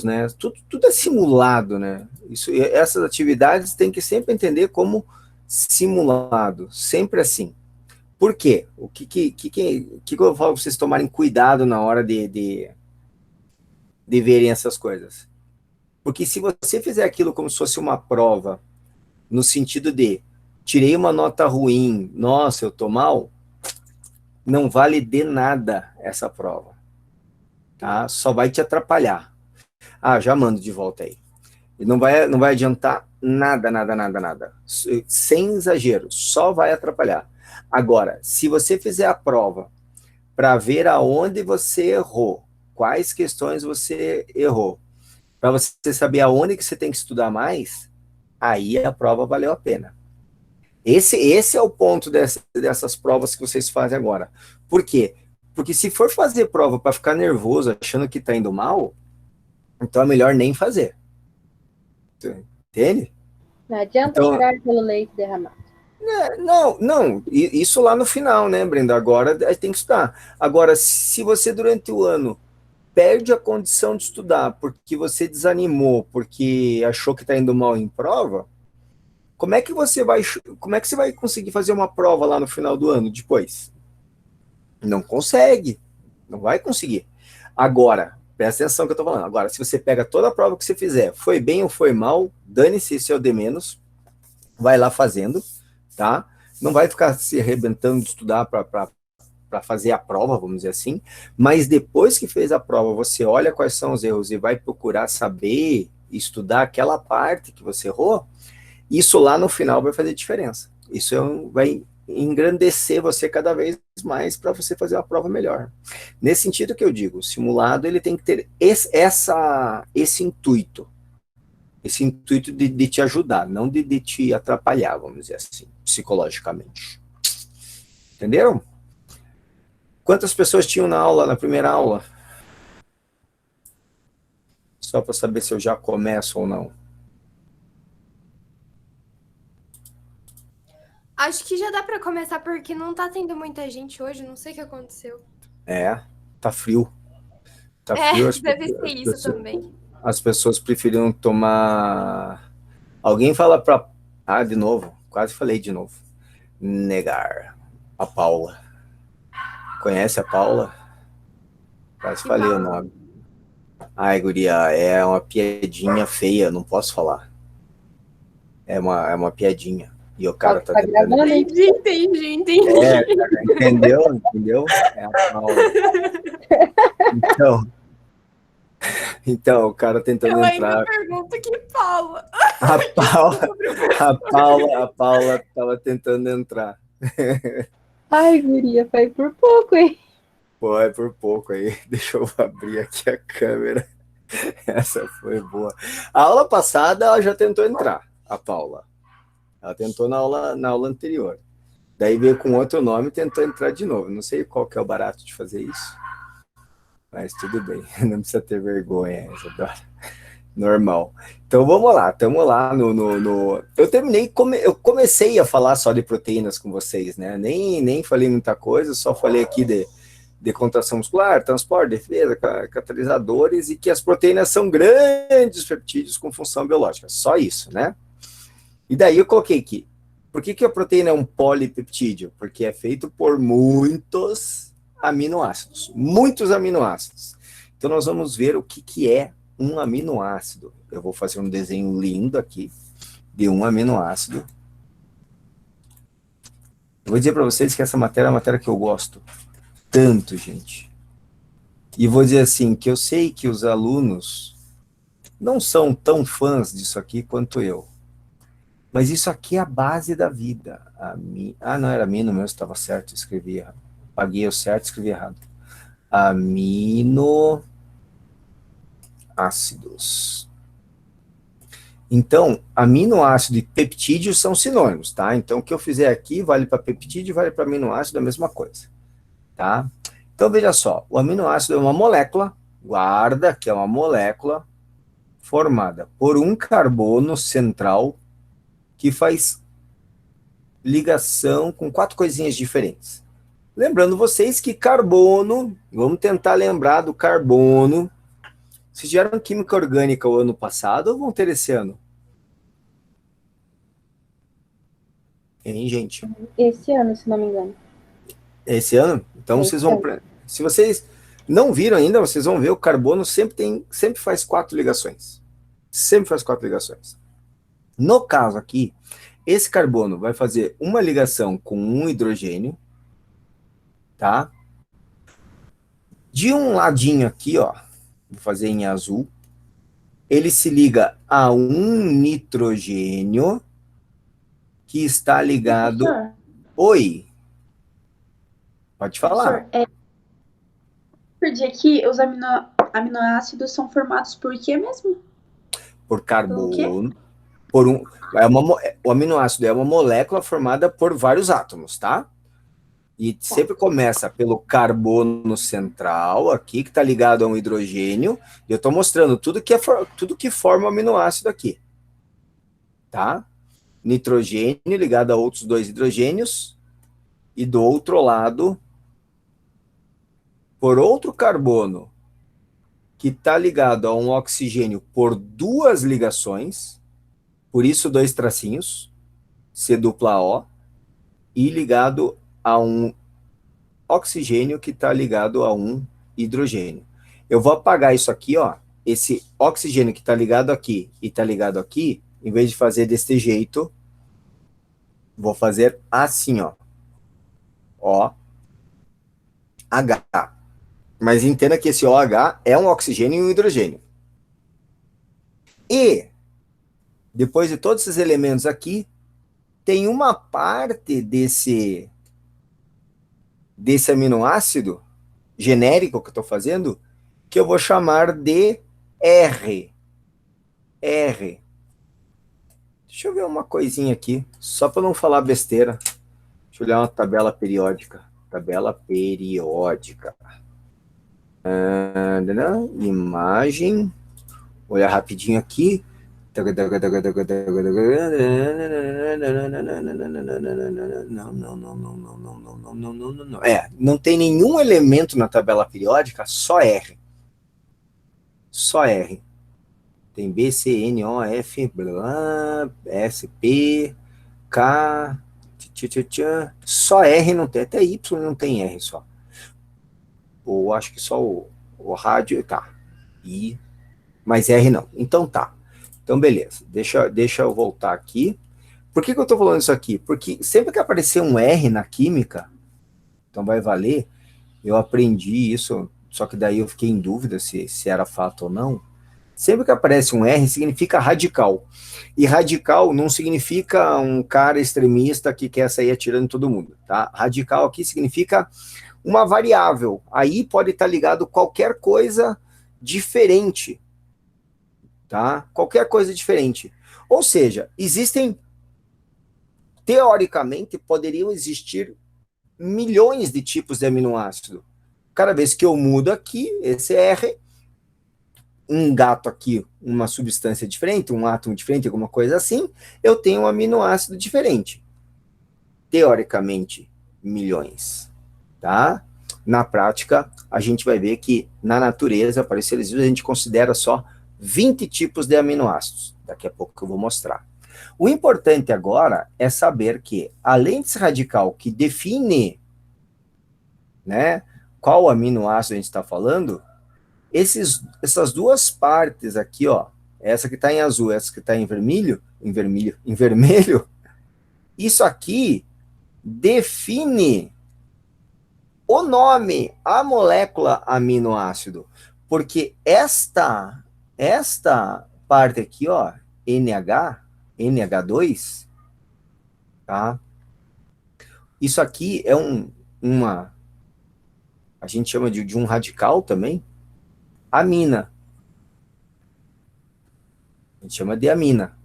né? Tudo é simulado, né? Essas atividades tem que sempre entender como simulado, sempre assim. Por quê? O que eu falo para vocês tomarem cuidado na hora de verem essas coisas? Porque se você fizer aquilo como se fosse uma prova, no sentido de tirei uma nota ruim, nossa, eu tô mal, não vale de nada essa prova, tá? Só vai te atrapalhar. Ah, já mando de volta aí. E não vai adiantar nada, nada, nada, nada. Sem exagero, só vai atrapalhar. Agora, se você fizer a prova para ver aonde você errou, quais questões você errou, para você saber aonde que você tem que estudar mais, aí a prova valeu a pena. Esse é o ponto dessas provas que vocês fazem agora. Por quê? Porque se for fazer prova para ficar nervoso, achando que está indo mal, então é melhor nem fazer. Entende? Não adianta Então, chorar pelo leite derramado. não, isso lá no final, né, Brenda? Agora tem que estudar. Agora, se você durante o ano perde a condição de estudar porque você desanimou, porque achou que está indo mal em prova, como é que você vai conseguir fazer uma prova lá no final do ano depois? Não consegue, não vai conseguir. Agora, presta atenção no que eu estou falando. Agora, se você pega toda a prova que você fizer, foi bem ou foi mal, dane-se, isso é o de menos, vai lá fazendo, tá? Não vai ficar se arrebentando de estudar para fazer a prova, vamos dizer assim, mas depois que fez a prova, você olha quais são os erros e vai procurar saber, estudar aquela parte que você errou, isso lá no final vai fazer diferença. Isso vai engrandecer você cada vez mais para você fazer uma prova melhor. Nesse sentido que eu digo, o simulado ele tem que ter esse intuito de te ajudar, não de te atrapalhar, vamos dizer assim, psicologicamente. Entenderam? Quantas pessoas tinham na primeira aula? Só para saber se eu já começo ou não. Acho que já dá para começar porque não tá tendo muita gente hoje, não sei o que aconteceu. É, tá frio. Tá frio, Deve ser isso também. as pessoas preferiram tomar. Alguém fala pra. Ah, de novo, quase falei de novo. Negar. A Paula. Conhece a Paula? Quase Que falei o Paula. nome. Ai, guria, é uma piadinha feia, não posso falar. É uma piadinha. E o cara tá tentando. Entendi. Cara, entendeu? É a Paula. Então, então, o cara tentando Eu ainda entrar. pergunto que Paula. A Paula, a Paula tava tentando entrar. Ai, guria, foi por pouco, hein? Pô, é por pouco aí. Deixa eu abrir aqui a câmera. Essa foi boa. A aula passada ela já tentou entrar, a Paula. Ela tentou na aula anterior. Daí veio com outro nome e tentou entrar de novo. Não sei qual que é o barato de fazer isso. Mas tudo bem. Não precisa ter vergonha, Isadora. Normal. Então vamos lá, estamos lá no. Eu comecei a falar só de proteínas com vocês, né? Nem falei muita coisa, só falei aqui de contração muscular, transporte, defesa, catalisadores e que as proteínas são grandes peptídeos com função biológica. Só isso, né? E daí eu coloquei aqui. Por que a proteína é um polipeptídeo? Porque é feito por muitos aminoácidos. Muitos aminoácidos. Então nós vamos ver o que é um aminoácido. Eu vou fazer um desenho lindo aqui de um aminoácido. Eu vou dizer para vocês que essa matéria é uma matéria que eu gosto tanto, gente. E vou dizer assim, que eu sei que os alunos não são tão fãs disso aqui quanto eu. Mas isso aqui é a base da vida. Não, era amino mesmo, estava certo, escrevi errado. Paguei o certo, escrevi errado. Aminoácidos. Então, aminoácido e peptídeo são sinônimos, tá? Então, o que eu fizer aqui vale para peptídeo, vale para aminoácido, a mesma coisa, tá? Então, veja só, o aminoácido é uma molécula, guarda que é uma molécula formada por um carbono central que faz ligação com 4 coisinhas diferentes. Lembrando vocês que carbono, vamos tentar lembrar do carbono, Vocês tiveram química orgânica o ano passado ou vão ter esse ano? Hein, gente? Esse ano, se não me engano. Esse ano? Então Esse vocês vão... ano. Se vocês não viram ainda, vocês vão ver o carbono sempre faz 4 ligações. Sempre faz 4 ligações. No caso aqui, esse carbono vai fazer uma ligação com um hidrogênio, tá? De um ladinho aqui, ó, vou fazer em azul, ele se liga a um nitrogênio que está ligado... Professor, Oi, pode falar. professor, perdi aqui, os aminoácidos são formados por quê mesmo? Por Pelo quê? carbono, o aminoácido é uma molécula formada por vários átomos, tá? E sempre começa pelo carbono central aqui, que está ligado a um hidrogênio, e eu estou mostrando tudo que forma o aminoácido aqui, tá? Nitrogênio ligado a outros 2 hidrogênios, e do outro lado, por outro carbono, que está ligado a um oxigênio por 2 ligações, por isso 2 tracinhos, C dupla O, e ligado a um oxigênio que está ligado a um hidrogênio. Eu vou apagar isso aqui, ó, esse oxigênio que está ligado aqui e está ligado aqui, em vez de fazer desse jeito, vou fazer assim, ó. O, H. Mas entenda que esse OH é um oxigênio e um hidrogênio. E, depois de todos esses elementos aqui, tem uma parte desse aminoácido genérico que eu estou fazendo, que eu vou chamar de R. R. Deixa eu ver uma coisinha aqui, só para não falar besteira. Deixa eu olhar uma tabela periódica. Tabela periódica. Imagem. Olhar rapidinho aqui. Não. Não tem nenhum elemento na tabela periódica, só R. Só R. Tem B, C, N, O, F, S, P, K, só R não tem, até Y não tem R só. Ou acho que só o rádio, tá. Mas R não. Então tá. Então beleza, deixa eu voltar aqui. Por que eu tô falando isso aqui? Porque sempre que aparecer um R na química, então vai valer, eu aprendi isso, só que daí eu fiquei em dúvida se era fato ou não. Sempre que aparece um R, significa radical. E radical não significa um cara extremista que quer sair atirando em todo mundo, tá? Radical aqui significa uma variável. Aí pode estar ligado qualquer coisa diferente, tá? Qualquer coisa diferente. Ou seja, teoricamente, poderiam existir milhões de tipos de aminoácido. Cada vez que eu mudo aqui, esse R, engato aqui uma substância diferente, um átomo diferente, alguma coisa assim, eu tenho um aminoácido diferente. Teoricamente, milhões, tá? Na prática, a gente vai ver que na natureza, para os seres vivos, a gente considera só 20 tipos de aminoácidos. Daqui a pouco eu vou mostrar. O importante agora é saber que, além desse radical que define, né, qual aminoácido a gente está falando, essas duas partes aqui, ó, essa que está em azul, essa que está em vermelho, isso aqui define o nome, a molécula aminoácido, porque esta parte aqui, ó, NH2, tá? Isso aqui é a gente chama de um radical também, amina. A gente chama de amina.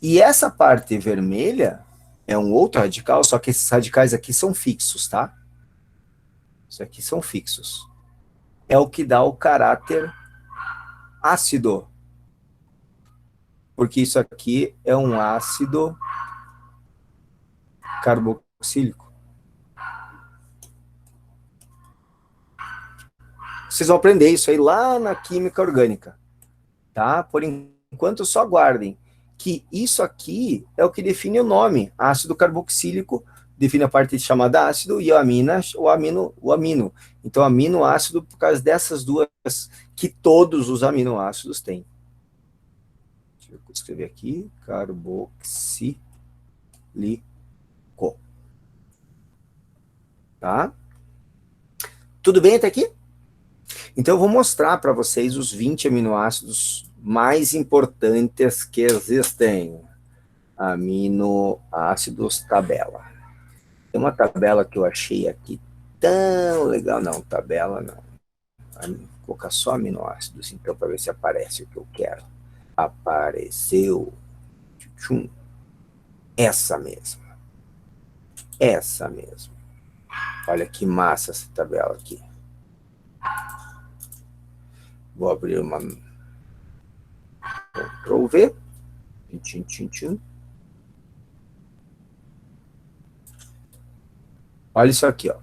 E essa parte vermelha é um outro radical, só que esses radicais aqui são fixos, tá? Isso aqui são fixos. É o que dá o caráter ácido. Porque isso aqui é um ácido carboxílico. Vocês vão aprender isso aí lá na química orgânica. tá? Por enquanto, só guardem que isso aqui é o que define o nome. Ácido carboxílico define a parte chamada ácido e a amina, o amino. Então, aminoácido por causa dessas duas que todos os aminoácidos têm. Deixa eu escrever aqui, carboxílico. Tá? Tudo bem até aqui? Então, eu vou mostrar para vocês os 20 aminoácidos mais importantes que existem. Aminoácidos tabela. Tem uma tabela que eu achei aqui tão legal. Não, tabela não. Vou colocar só aminoácidos, então, para ver se aparece o que eu quero. Apareceu. Tchum. Essa mesma. Essa mesma. Olha que massa essa tabela aqui. Vou abrir uma... Ctrl V. Tchim, tchim, tchim. Olha isso aqui, ó.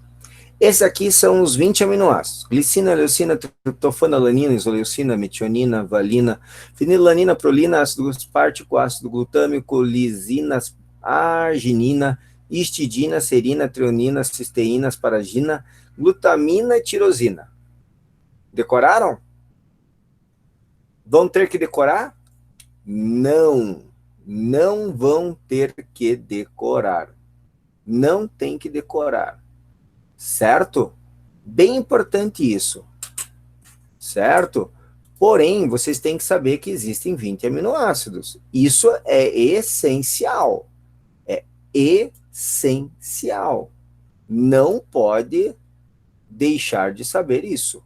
Esses aqui são os 20 aminoácidos. Glicina, leucina, triptofana, alanina, isoleucina, metionina, valina, fenilalanina, prolina, ácido aspartico, ácido glutâmico, lisina, arginina, histidina, serina, treonina, cisteína, asparagina, glutamina e tirosina. Decoraram? Vão ter que decorar? Não. Não vão ter que decorar. Não tem que decorar. Certo? Bem importante isso. Certo? Porém, vocês têm que saber que existem 20 aminoácidos. Isso é essencial. É essencial. Não pode deixar de saber isso.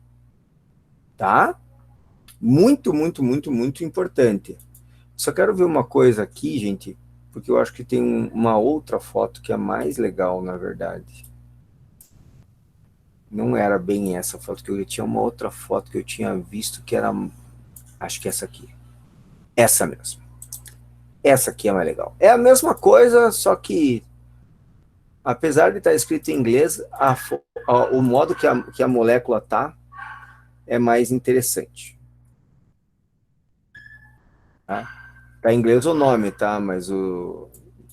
Tá? Muito, muito, muito, muito importante. Só quero ver uma coisa aqui, gente, porque eu acho que tem uma outra foto que é mais legal, na verdade. Não era bem essa foto que eu tinha, uma outra foto que eu tinha visto que era, acho que essa aqui. Essa mesmo. Essa aqui é mais legal. É a mesma coisa, só que, apesar de estar escrito em inglês, o modo que a molécula tá é mais interessante. Tá? Tá em inglês o nome, tá? Mas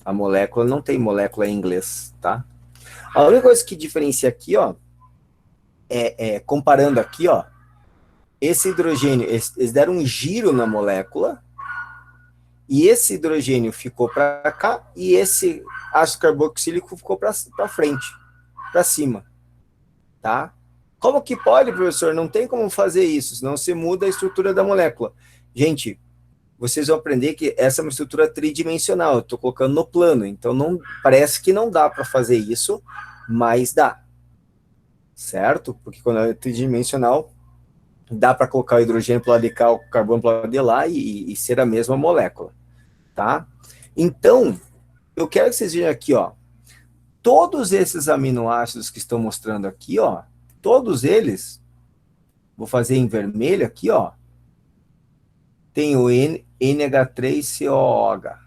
a molécula não tem molécula em inglês, tá? A única coisa que diferencia aqui, ó, comparando aqui, ó, esse hidrogênio, eles deram um giro na molécula, e esse hidrogênio ficou para cá, e esse ácido carboxílico ficou para frente, para cima, tá? Como que pode, professor? Não tem como fazer isso, senão você muda a estrutura da molécula. Gente, vocês vão aprender que essa é uma estrutura tridimensional, eu estou colocando no plano, então não, parece que não dá para fazer isso, mas dá. Certo? Porque quando é tridimensional, dá para colocar o hidrogênio para o lado de cá, o carbono para o lado de lá e ser a mesma molécula. Tá? Então, eu quero que vocês vejam aqui, ó, todos esses aminoácidos que estão mostrando aqui, ó, todos eles, vou fazer em vermelho aqui, ó, tem o NH3COOH.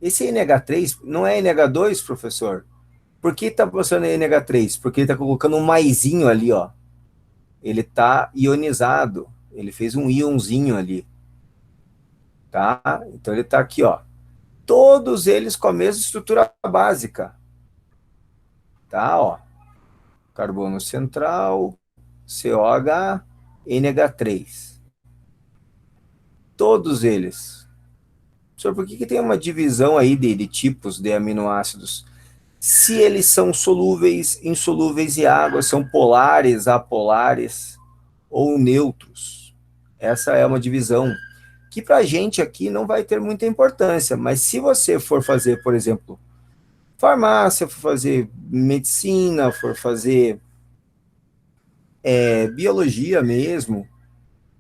Esse NH3 não é NH2, professor? Por que está mostrando NH3? Porque ele está colocando um maisinho ali, ó. Ele está ionizado. Ele fez um íonzinho ali. Tá? Então ele está aqui, ó. Todos eles com a mesma estrutura básica. Tá, ó. Carbono central, COH, NH3. Todos eles. Professor, por que tem uma divisão aí de tipos de aminoácidos? Se eles são solúveis, insolúveis em água, são polares, apolares ou neutros. Essa é uma divisão que para a gente aqui não vai ter muita importância, mas se você for fazer, por exemplo, farmácia, for fazer medicina, for fazer biologia mesmo,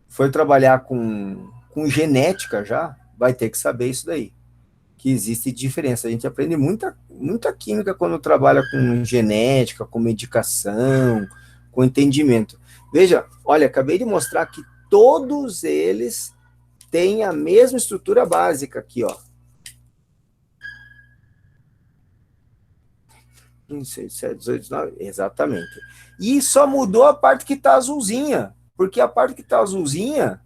for trabalhar com genética já, vai ter que saber isso daí. Que existe diferença. A gente aprende muita química quando trabalha com genética, com medicação, com entendimento. Veja, olha, acabei de mostrar que todos eles têm a mesma estrutura básica aqui, ó. 6, 7, 18, 19, exatamente. E só mudou a parte que está azulzinha, porque a parte que está azulzinha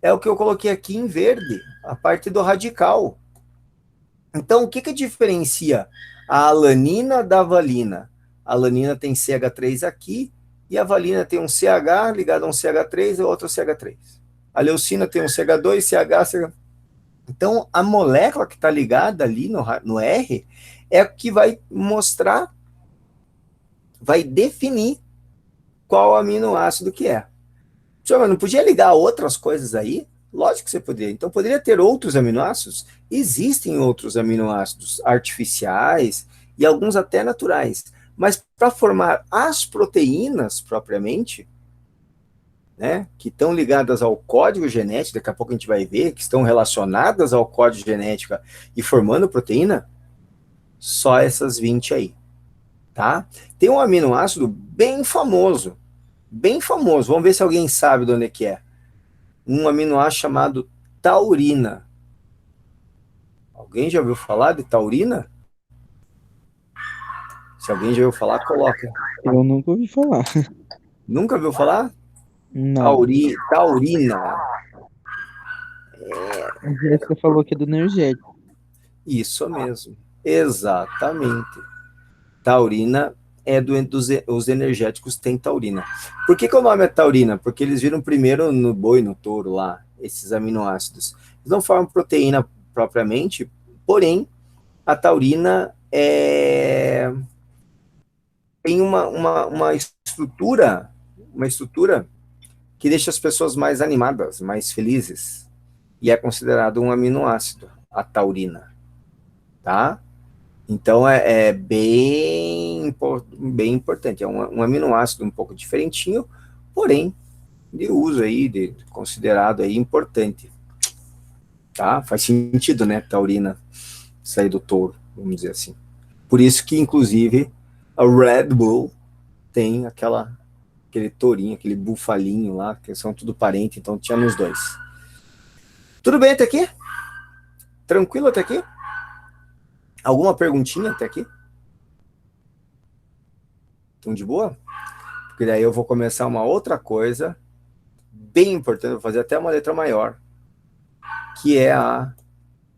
é o que eu coloquei aqui em verde, a parte do radical. Então, o que diferencia a alanina da valina? A alanina tem CH3 aqui, e a valina tem um CH ligado a um CH3 e outro CH3. A leucina tem um CH2, CH, CH. Então, a molécula que está ligada ali no R é o que vai mostrar, vai definir qual aminoácido que é. Senhor, não podia ligar outras coisas aí? Lógico que você poderia. Então, poderia ter outros aminoácidos? Existem outros aminoácidos artificiais e alguns até naturais. Mas para formar as proteínas propriamente, né, que estão ligadas ao código genético, daqui a pouco a gente vai ver, que estão relacionadas ao código genético e formando proteína, só essas 20 aí, tá? Tem um aminoácido bem famoso, vamos ver se alguém sabe de onde é que é. Um aminoácido chamado taurina. Alguém já ouviu falar de taurina? Se alguém já ouviu falar, coloca. Eu nunca ouvi falar. Nunca ouviu falar? Não. Taurina. Você falou que é do energético. Isso mesmo. Exatamente. Taurina é os energéticos têm taurina. Por que o nome é taurina? Porque eles viram primeiro no boi, no touro lá, esses aminoácidos. Eles não formam proteína propriamente, porém, a taurina tem uma estrutura que deixa as pessoas mais animadas, mais felizes. E é considerado um aminoácido, a taurina. Tá? Então, é bem importante. É um aminoácido um pouco diferentinho, porém, de uso aí, considerado aí importante. Tá? Faz sentido, né? Taurina sair do touro, vamos dizer assim. Por isso que, inclusive, a Red Bull tem aquele tourinho, aquele bufalinho lá, que são tudo parente, então tinha nos dois. Tudo bem até aqui? Tranquilo até aqui? Alguma perguntinha até aqui? Estão de boa? Porque daí eu vou começar uma outra coisa bem importante, vou fazer até uma letra maior, que é a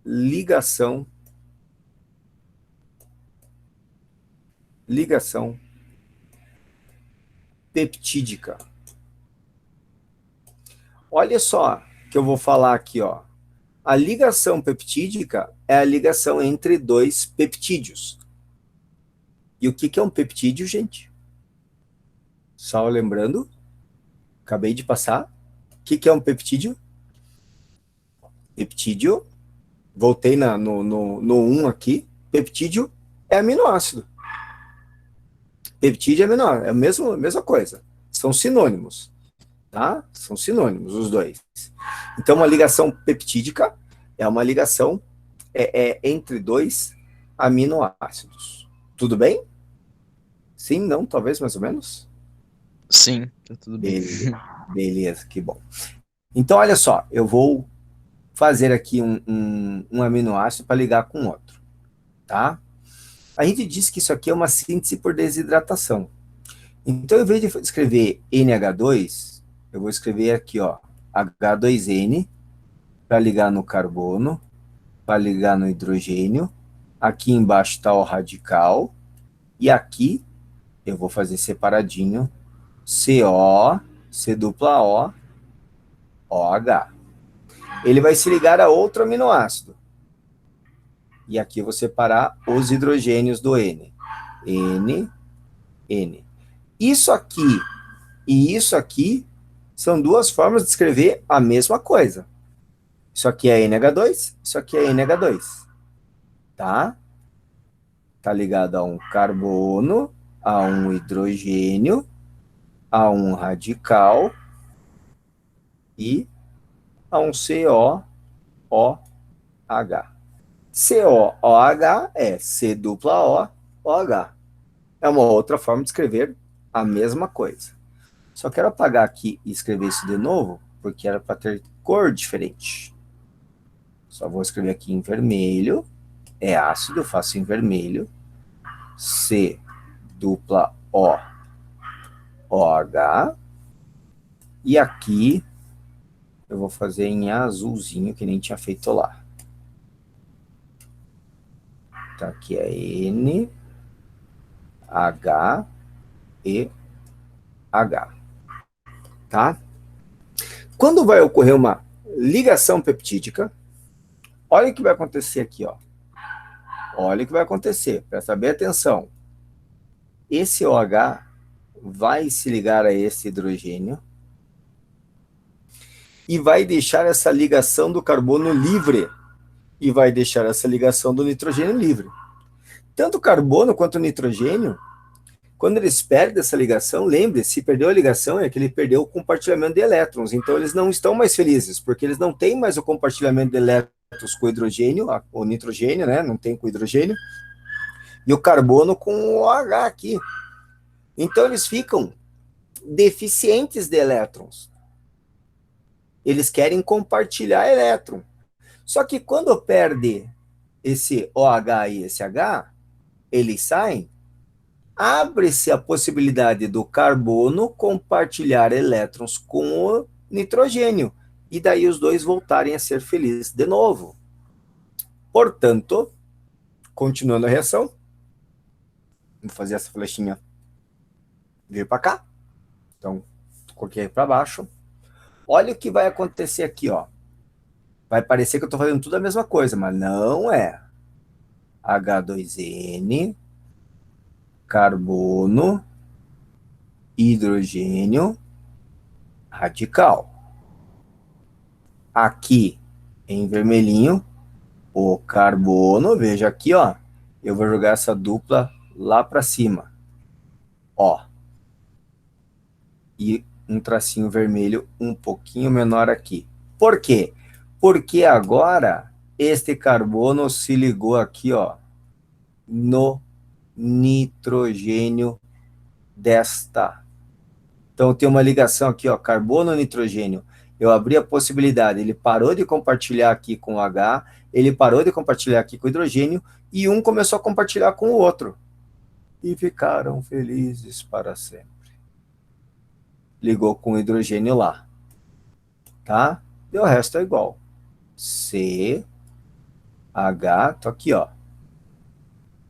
ligação peptídica. Olha só que eu vou falar aqui, ó. A ligação peptídica é a ligação entre dois peptídeos. E o que é um peptídeo, gente? Só lembrando, acabei de passar. O que é um peptídeo? Peptídeo, voltei no 1 aqui. Peptídeo é aminoácido. Peptídeo é aminoácido, é a mesma coisa. São sinônimos, tá? São sinônimos, os dois. Então, uma ligação peptídica é uma ligação entre dois aminoácidos. Tudo bem? Sim, não, talvez mais ou menos? Sim, tá tudo bem. Beleza, que bom. Então, olha só, eu vou fazer aqui um aminoácido para ligar com outro, tá? A gente diz que isso aqui é uma síntese por desidratação. Então, em vez de escrever NH2, eu vou escrever aqui, ó, H2N, para ligar no carbono, para ligar no hidrogênio. Aqui embaixo está o radical. E aqui eu vou fazer separadinho CO, C dupla O, OH. Ele vai se ligar a outro aminoácido. E aqui eu vou separar os hidrogênios do N. N, N. Isso aqui e isso aqui são duas formas de escrever a mesma coisa. Isso aqui é NH2, isso aqui é NH2. Tá? Tá ligado a um carbono, a um hidrogênio, a um radical e a um COOH. COOH é C dupla O, OH. É uma outra forma de escrever a mesma coisa. Só quero apagar aqui e escrever isso de novo, porque era para ter cor diferente. Só vou escrever aqui em vermelho. É ácido, eu faço em vermelho. C dupla O, OH. E aqui Eu vou fazer em azulzinho, que nem tinha feito lá. Tá, aqui é N, H e H. Tá? Quando vai ocorrer uma ligação peptídica, olha o que vai acontecer aqui, ó. Olha o que vai acontecer, presta bem atenção. Esse OH vai se ligar a esse hidrogênio e vai deixar essa ligação do carbono livre e vai deixar essa ligação do nitrogênio livre. Tanto o carbono quanto o nitrogênio, quando eles perdem essa ligação, lembre-se, se perdeu a ligação é que ele perdeu o compartilhamento de elétrons, então eles não estão mais felizes, porque eles não têm mais o compartilhamento de elétrons com o hidrogênio, o nitrogênio, né, não tem com o hidrogênio, e o carbono com o OH aqui. Então eles ficam deficientes de elétrons. Eles querem compartilhar elétron. Só que quando perde esse OH e esse H, eles saem, abre-se a possibilidade do carbono compartilhar elétrons com o nitrogênio, e daí os dois voltarem a ser felizes de novo. Portanto, continuando a reação, vou fazer essa flechinha vir para cá. Então, coloquei para baixo. Olha o que vai acontecer aqui, ó. Vai parecer que eu estou fazendo tudo a mesma coisa, mas não é. H2N, carbono, hidrogênio, radical. Aqui, em vermelhinho, o carbono, veja aqui, ó. Eu vou jogar essa dupla lá para cima. Ó. E um tracinho vermelho um pouquinho menor aqui. Por quê? Porque agora este carbono se ligou aqui, ó, no nitrogênio desta. Então tem uma ligação aqui, ó, carbono-nitrogênio. Eu abri a possibilidade, ele parou de compartilhar aqui com o H, ele parou de compartilhar aqui com o hidrogênio, e um começou a compartilhar com o outro. E ficaram felizes para sempre. Ligou com o hidrogênio lá. Tá? E o resto é igual. C, H, tô aqui, ó.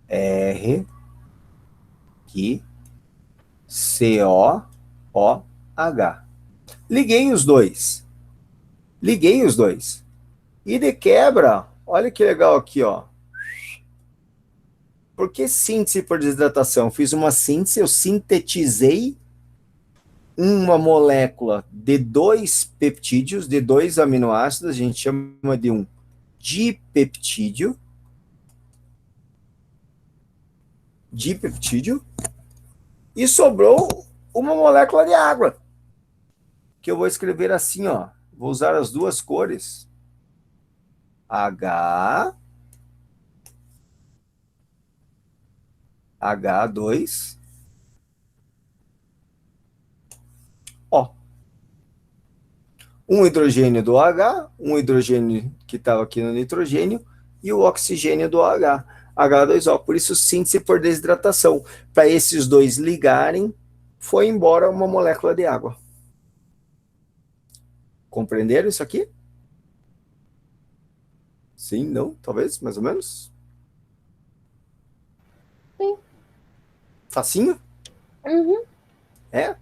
R, aqui, CO, O, H. Liguei os dois. Liguei os dois. E de quebra, olha que legal aqui, ó. Por que síntese por desidratação? Fiz uma síntese, eu sintetizei uma molécula de 2 peptídeos, de 2 aminoácidos, a gente chama de um dipeptídeo. Dipeptídeo. E sobrou uma molécula de água, que eu vou escrever assim, ó. Vou usar as duas cores. H2 O. Um hidrogênio do H, um hidrogênio que estava aqui no nitrogênio e o oxigênio do H, H2O. Por isso, síntese por desidratação. Para esses dois ligarem, foi embora uma molécula de água. Compreenderam isso aqui? Sim, não? Talvez, mais ou menos? Sim. Facinho? Uhum. É?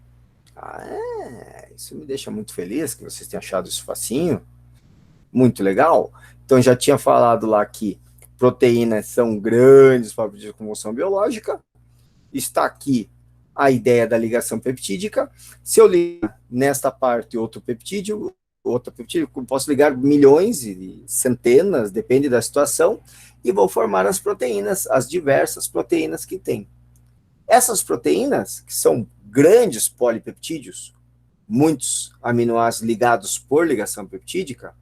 Isso me deixa muito feliz que vocês tenham achado isso facinho. Muito legal. Então, já tinha falado lá que proteínas são grandes fábricas de conversão biológica. Está aqui a ideia da ligação peptídica. Se eu ligar nesta parte outro peptídeo, posso ligar milhões e centenas, depende da situação, e vou formar as proteínas, as diversas proteínas que tem. Essas proteínas, que são grandes polipeptídeos, muitos aminoácidos ligados por ligação peptídica,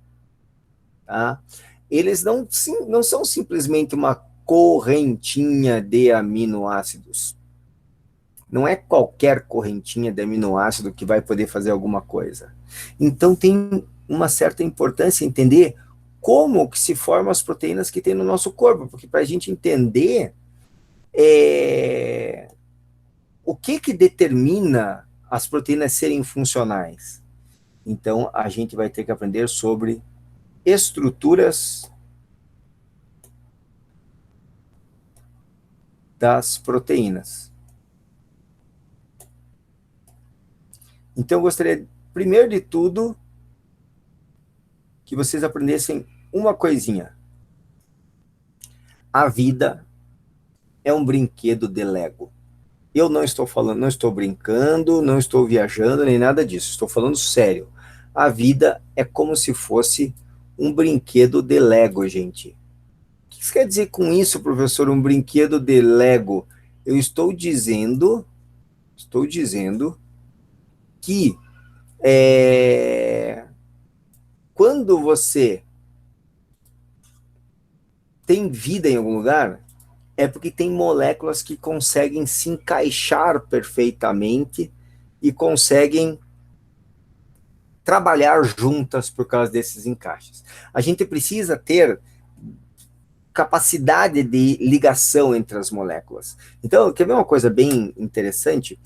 tá? Eles não são simplesmente uma correntinha de aminoácidos. Não é qualquer correntinha de aminoácido que vai poder fazer alguma coisa. Então tem uma certa importância entender como que se formam as proteínas que tem no nosso corpo, porque para a gente entender o que determina as proteínas serem funcionais. Então, a gente vai ter que aprender sobre estruturas das proteínas. Então, eu gostaria, primeiro de tudo, que vocês aprendessem uma coisinha. A vida é um brinquedo de Lego. Eu não estou falando, não estou brincando, não estou viajando, nem nada disso. Estou falando sério. A vida é como se fosse um brinquedo de Lego, gente. O que você quer dizer com isso, professor? Um brinquedo de Lego? Eu estou dizendo que quando você tem vida em algum lugar, é porque tem moléculas que conseguem se encaixar perfeitamente e conseguem trabalhar juntas por causa desses encaixes. A gente precisa ter capacidade de ligação entre as moléculas. Então, quer ver uma coisa bem interessante?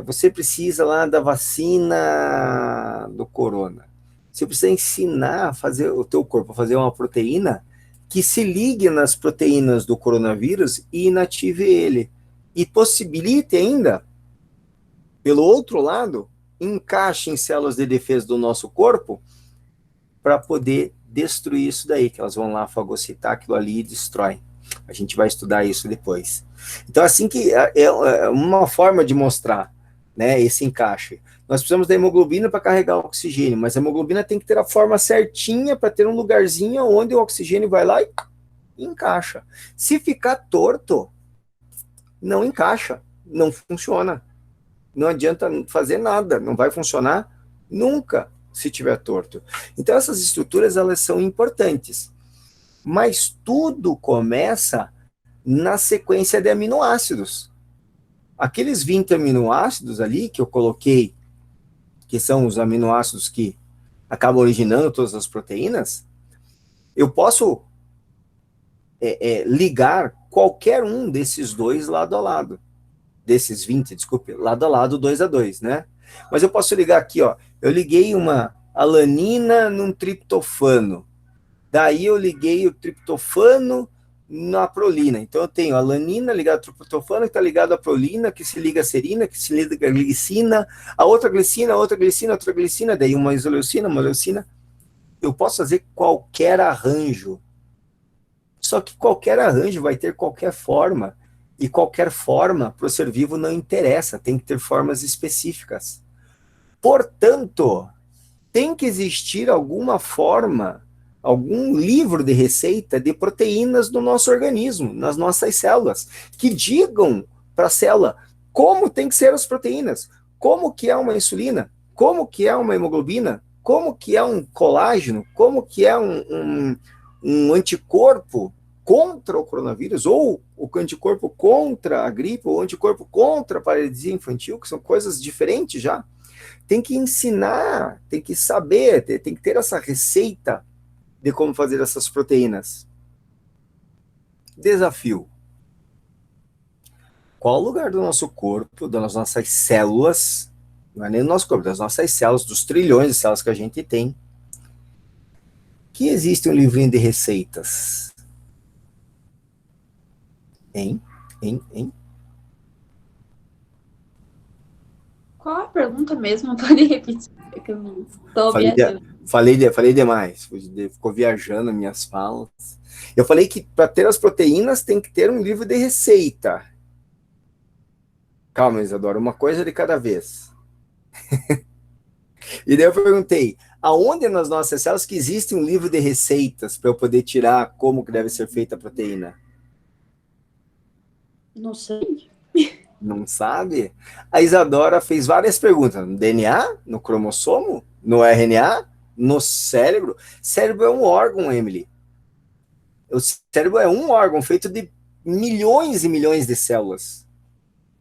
Você precisa lá da vacina do corona. Você precisa ensinar a fazer o teu corpo a fazer uma proteína que se ligue nas proteínas do coronavírus e inative ele. E possibilite ainda, pelo outro lado, encaixe em células de defesa do nosso corpo para poder destruir isso daí, que elas vão lá fagocitar aquilo ali e destrói. A gente vai estudar isso depois. Então, assim que é uma forma de mostrar, né, esse encaixe. Nós precisamos da hemoglobina para carregar o oxigênio, mas a hemoglobina tem que ter a forma certinha para ter um lugarzinho onde o oxigênio vai lá e encaixa. Se ficar torto, não encaixa, não funciona. Não adianta fazer nada, não vai funcionar nunca se tiver torto. Então essas estruturas, elas são importantes. Mas tudo começa na sequência de aminoácidos. Aqueles 20 aminoácidos ali que eu coloquei, que são os aminoácidos que acabam originando todas as proteínas, eu posso ligar qualquer um desses dois lado a lado. Desses 20, desculpe, lado a lado, 2 a 2, né? Mas eu posso ligar aqui, ó. Eu liguei uma alanina num triptofano. Daí eu liguei o triptofano na prolina. Então eu tenho a alanina ligada ao triptofano, que está ligado à prolina, que se liga à serina, que se liga à glicina, a outra glicina, outra glicina, outra glicina, daí uma isoleucina, uma leucina. Eu posso fazer qualquer arranjo. Só que qualquer arranjo vai ter qualquer forma. E qualquer forma para o ser vivo não interessa, tem que ter formas específicas. Portanto, tem que existir alguma forma, algum livro de receita de proteínas no nosso organismo, nas nossas células, que digam para a célula como tem que ser as proteínas, como que é uma insulina, como que é uma hemoglobina, como que é um colágeno, como que é um anticorpo contra o coronavírus, ou o anticorpo contra a gripe, ou o anticorpo contra a paralisia infantil, que são coisas diferentes já. Tem que ensinar, tem que saber, tem que ter essa receita de como fazer essas proteínas. Desafio. Qual o lugar do nosso corpo, das nossas células, não é nem do nosso corpo, das nossas células, dos trilhões de células que a gente tem, que existe um livrinho de receitas? Hein? Qual a pergunta mesmo? Pode repetir, que eu tô viajando. Falei demais, ficou viajando minhas falas. Eu falei que para ter as proteínas tem que ter um livro de receita. Calma, Isadora, uma coisa de cada vez. E daí eu perguntei, aonde nas nossas células que existe um livro de receitas para eu poder tirar como que deve ser feita a proteína? Não sei. Não sabe? A Isadora fez várias perguntas. No DNA? No cromossomo? No RNA? No cérebro? Cérebro é um órgão, Emily. O cérebro é um órgão feito de milhões e milhões de células.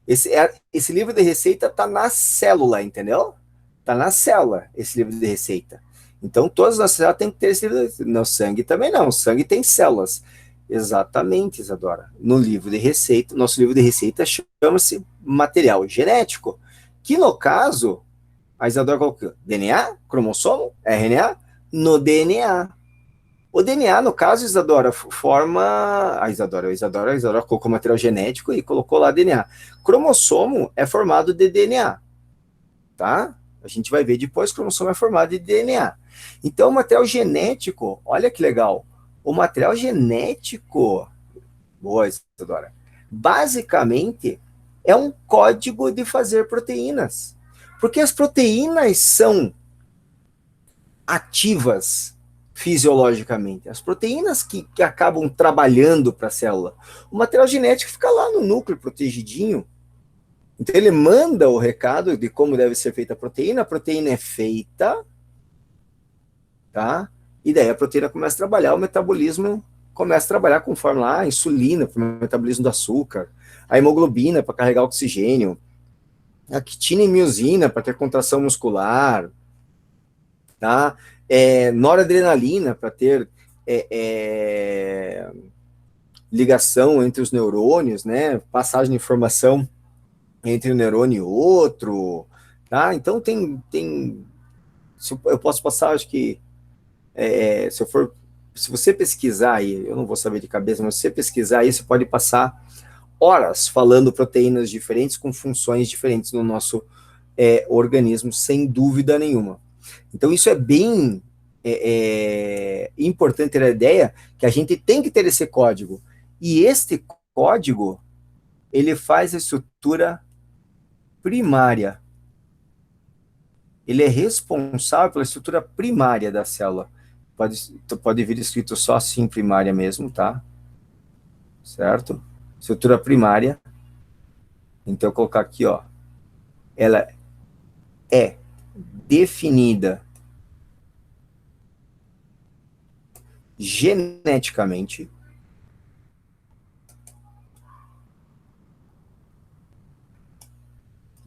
Esse livro de receita está na célula, entendeu? Está na célula, esse livro de receita. Então, todas as células têm que ter esse livro de receita. No sangue também não. O sangue tem células. Exatamente, Isadora. No livro de receita, nosso livro de receita chama-se material genético, que no caso A Isadora colocou DNA, cromossomo, RNA, no DNA. O DNA, no caso, Isadora, forma... A Isadora colocou material genético e colocou lá DNA. Cromossomo é formado de DNA, tá? A gente vai ver depois que o cromossomo é formado de DNA. Então, o material genético, olha que legal, o material genético, boa, Isadora, basicamente é um código de fazer proteínas. Porque as proteínas são ativas fisiologicamente. As proteínas que acabam trabalhando para a célula. O material genético fica lá no núcleo, protegidinho. Então ele manda o recado de como deve ser feita a proteína é feita, tá? E daí a proteína começa a trabalhar, o metabolismo começa a trabalhar conforme lá a insulina, para o metabolismo do açúcar, a hemoglobina para carregar oxigênio, a actina e miosina para ter contração muscular, tá? Noradrenalina para ter ligação entre os neurônios, né? Passagem de informação entre um neurônio e outro, tá? Então eu posso passar, acho que se você pesquisar aí, eu não vou saber de cabeça, mas se você pesquisar aí, você pode passar horas falando proteínas diferentes com funções diferentes no nosso organismo, sem dúvida nenhuma. Então isso é bem importante ter a ideia que a gente tem que ter esse código. E este código, ele faz a estrutura primária. Ele é responsável pela estrutura primária da célula. Pode vir escrito só assim, primária mesmo, tá? Certo? Estrutura primária. Então, eu vou colocar aqui, ó. Ela é definida geneticamente.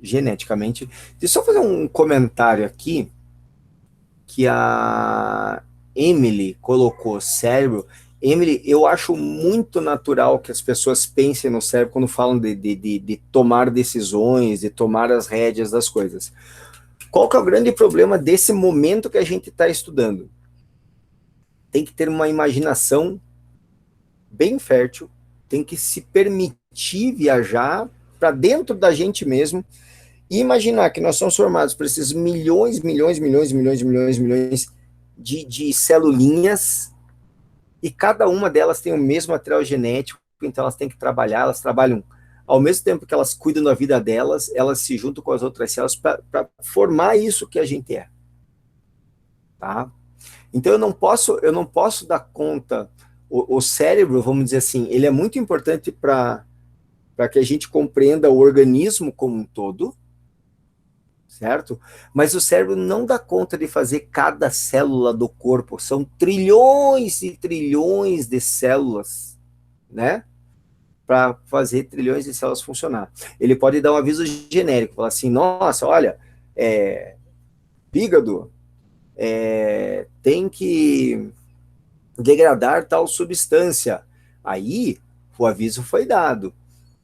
Deixa eu só fazer um comentário aqui, que a Emily colocou cérebro. Emily, eu acho muito natural que as pessoas pensem no cérebro quando falam de tomar decisões, de tomar as rédeas das coisas. Qual que é o grande problema desse momento que a gente está estudando? Tem que ter uma imaginação bem fértil, tem que se permitir viajar para dentro da gente mesmo e imaginar que nós somos formados por esses milhões de celulinhas, e cada uma delas tem o mesmo material genético, então elas têm que trabalhar, elas trabalham ao mesmo tempo que elas cuidam da vida delas, elas se juntam com as outras células para formar isso que a gente é. Tá? Então eu não posso dar conta, o cérebro, vamos dizer assim, ele é muito importante para que a gente compreenda o organismo como um todo, certo? Mas o cérebro não dá conta de fazer cada célula do corpo, são trilhões e trilhões de células, né? Para fazer trilhões de células funcionar. Ele pode dar um aviso genérico, falar assim, nossa, olha, fígado tem que degradar tal substância. Aí, o aviso foi dado.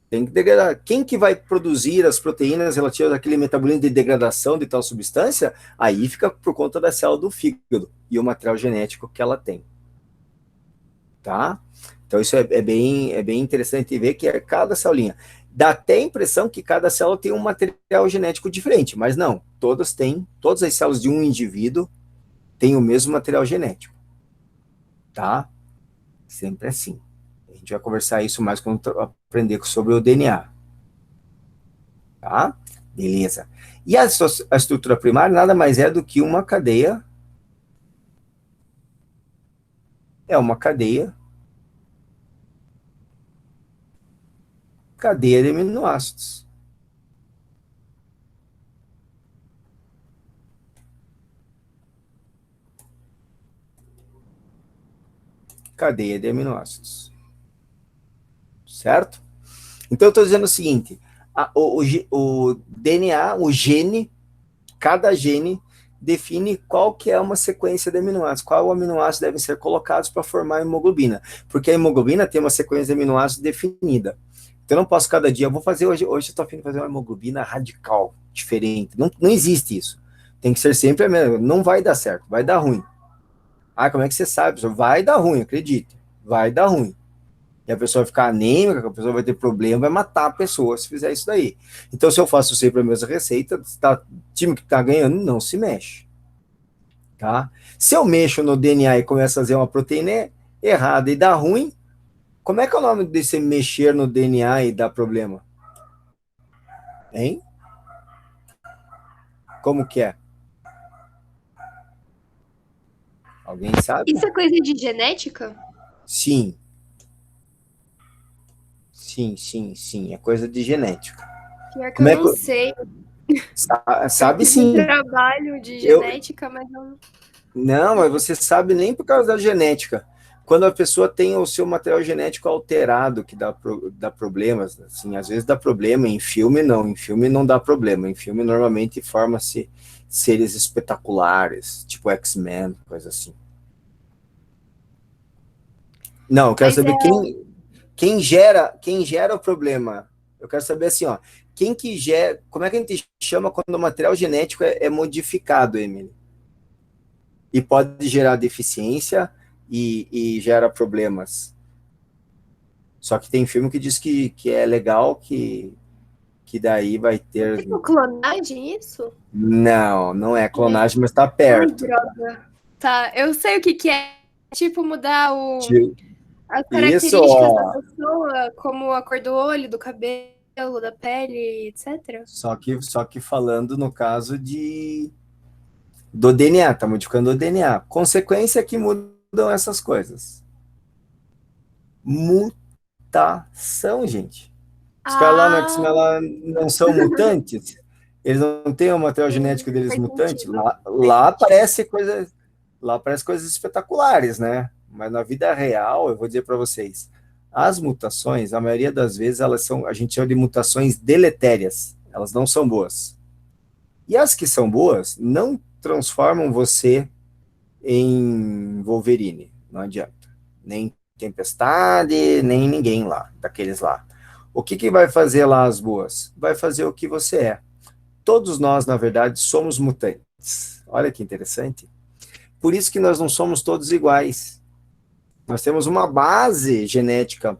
Tem que degradar. Quem que vai produzir as proteínas relativas àquele metabolismo de degradação de tal substância? Aí fica por conta da célula do fígado e o material genético que ela tem. Tá? Então isso é bem interessante ver que é cada célulinha. Dá até a impressão que cada célula tem um material genético diferente, mas não. Todas as células de um indivíduo têm o mesmo material genético. Tá? Sempre assim. A gente vai conversar isso mais quando aprender sobre o DNA. Tá? Beleza. E a estrutura primária nada mais é do que uma cadeia. É uma cadeia de aminoácidos. Cadeia de aminoácidos. Certo? Então, eu estou dizendo o seguinte, o DNA, o gene, cada gene define qual que é uma sequência de aminoácidos, qual aminoácido devem ser colocados para formar a hemoglobina, porque a hemoglobina tem uma sequência de aminoácidos definida. Então, eu não posso cada dia, eu vou fazer hoje eu estou a fim de fazer uma hemoglobina radical, diferente, não existe isso. Tem que ser sempre a mesma. Não vai dar certo, vai dar ruim. Ah, como é que você sabe, professor? Vai dar ruim, acredite. Vai dar ruim. E a pessoa vai ficar anêmica, a pessoa vai ter problema, vai matar a pessoa se fizer isso daí. Então, se eu faço sempre a mesma receita, time que está ganhando não se mexe. Tá? Se eu mexo no DNA e começo a fazer uma proteína errada e dá ruim, como é que é o nome desse mexer no DNA e dar problema? Hein? Como que é? Alguém sabe? Isso é coisa de genética? Sim. Sim. É coisa de genética. Pior que Como eu é não que... sei. Sabe Eu fiz um sim. trabalho de genética, mas eu Não, mas você sabe nem por causa da genética. Quando a pessoa tem o seu material genético alterado, que dá problemas, assim, às vezes dá problema, em filme não dá problema, em filme normalmente forma-se seres espetaculares, tipo X-Men, coisa assim. Não, eu quero Mas saber quem gera o problema. Eu quero saber assim, ó, quem que gera, como é que a gente chama quando o material genético é modificado, Emily? E pode gerar deficiência e gera problemas. Só que tem filme que diz que é legal, que daí vai ter... tipo clonagem, isso? Não é clonagem, mas tá Ai, perto. droga. Tá, eu sei o que que é. Tipo, mudar as Isso, características da ó. pessoa, como a cor do olho, do cabelo, da pele, etc. Só que falando no caso do DNA, tá modificando o DNA. Consequência é que mudam essas coisas. Mutação, gente. Os caras lá no X-Men Ah, lá não são mutantes? Eles não têm o material genético deles faz mutante? sentido. Lá aparece coisas espetaculares, né? Mas na vida real, eu vou dizer para vocês, as mutações, a maioria das vezes, a gente chama de mutações deletérias. Elas não são boas. E as que são boas não transformam você em Wolverine. Não adianta. Nem Tempestade, nem ninguém lá, daqueles lá. O que vai fazer lá as boas? Vai fazer o que você é. Todos nós, na verdade, somos mutantes. Olha que interessante. Por isso que nós não somos todos iguais. Nós temos uma base genética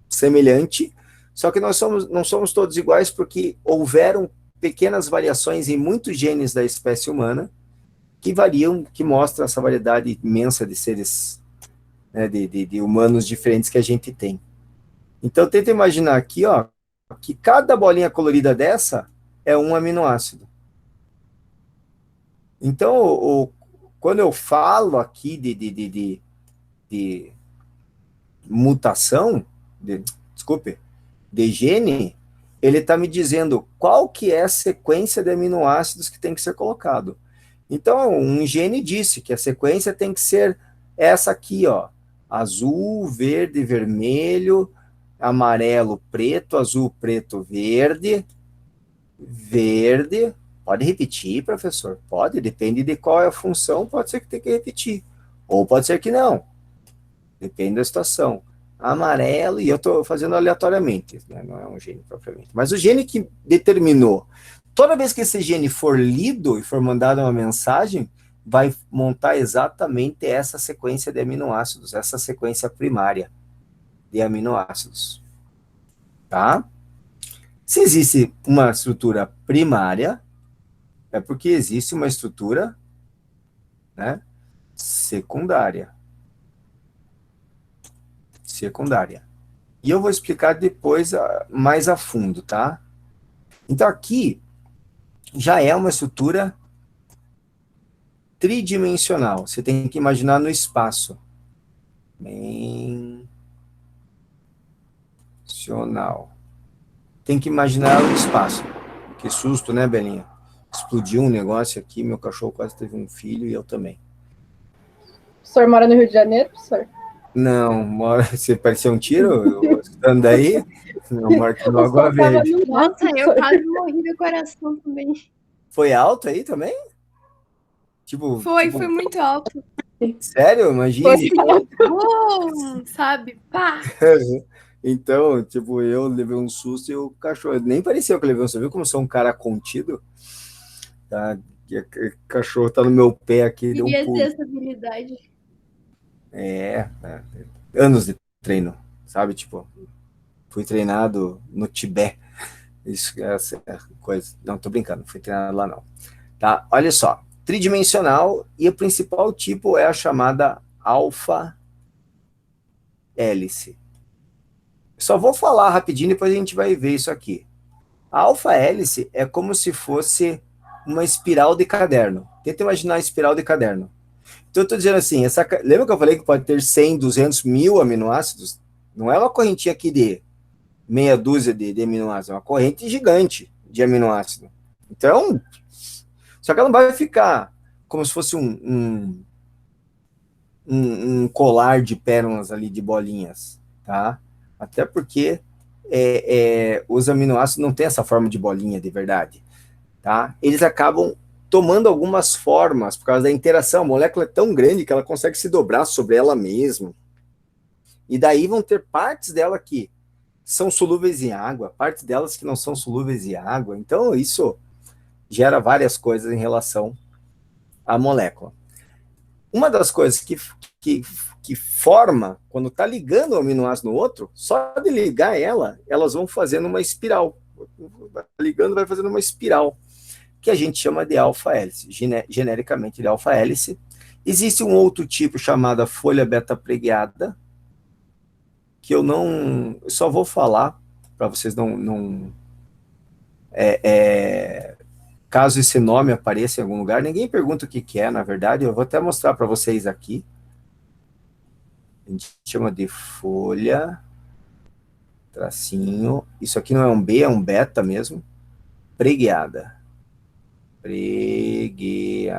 semelhante, só que não somos todos iguais porque houveram pequenas variações em muitos genes da espécie humana que variam, que mostram essa variedade imensa de seres, né, de humanos diferentes que a gente tem. Então, tenta imaginar aqui, ó, que cada bolinha colorida dessa é um aminoácido. Então, quando eu falo aqui de mutação, desculpe, de gene, ele está me dizendo qual que é a sequência de aminoácidos que tem que ser colocado. Então, um gene disse que a sequência tem que ser essa aqui, ó, azul, verde, vermelho, amarelo, preto, azul, preto, verde, verde. Pode repetir, professor? Pode, depende de qual é a função, pode ser que tenha que repetir. Ou pode ser que não. Depende da situação. Amarelo, e eu estou fazendo aleatoriamente, né? Não é um gene propriamente. Mas o gene que determinou. Toda vez que esse gene for lido e for mandada uma mensagem, vai montar exatamente essa sequência de aminoácidos, essa sequência primária de aminoácidos. Tá? Se existe uma estrutura primária, é porque existe uma estrutura, né, secundária. E eu vou explicar depois mais a fundo, tá? Então aqui já é uma estrutura tridimensional. Você tem que imaginar no espaço. Dimensional. Tem que imaginar o espaço. Que susto, né, Belinha? Explodiu um negócio aqui, meu cachorro quase teve um filho e eu também. O senhor mora no Rio de Janeiro, professor? Não, você parecia um tiro? Estando aí? Eu moro aqui no Água Verde. Nossa, eu quase morri do coração também. Foi alto aí também? Foi muito alto. Sério? Imagine. Sabe? Pá! Então, tipo, eu levei um susto e o cachorro... Nem parecia que eu levei um susto. Viu como eu sou um cara contido? Tá? que o cachorro tá no meu pé aqui, deu um Queria pulo. ter essa habilidade. Anos de treino, sabe? Tipo, fui treinado no Tibete. Isso, essa é coisa. Não, tô brincando, não fui treinado lá não. Tá? Olha só, tridimensional e o principal tipo é a chamada alfa hélice. Só vou falar rapidinho, depois a gente vai ver isso aqui. A alfa hélice é como se fosse uma espiral de caderno. Tenta imaginar a espiral de caderno. Então eu estou dizendo assim, lembra que eu falei que pode ter 100, 200 mil aminoácidos? Não é uma correntinha aqui de meia dúzia de aminoácidos, é uma corrente gigante de aminoácido. Então, só que ela não vai ficar como se fosse um colar de pérolas ali, de bolinhas, tá? Até porque os aminoácidos não têm essa forma de bolinha de verdade, tá? Eles acabam tomando algumas formas por causa da interação. A molécula é tão grande que ela consegue se dobrar sobre ela mesma. E daí vão ter partes dela que são solúveis em água, partes delas que não são solúveis em água. Então, isso gera várias coisas em relação à molécula. Uma das coisas que forma, quando está ligando o aminoácido no outro, só de ligar elas vão fazendo uma espiral. Ligando, vai fazendo uma espiral, que a gente chama de alfa-hélice, genericamente de alfa-hélice. Existe um outro tipo chamado folha beta-pregueada, que eu só vou falar, para vocês não caso esse nome apareça em algum lugar, ninguém pergunta o que é, na verdade, eu vou até mostrar para vocês aqui. A gente chama de folha, tracinho, isso aqui não é um B, é um beta mesmo, pregueada. Pregueada.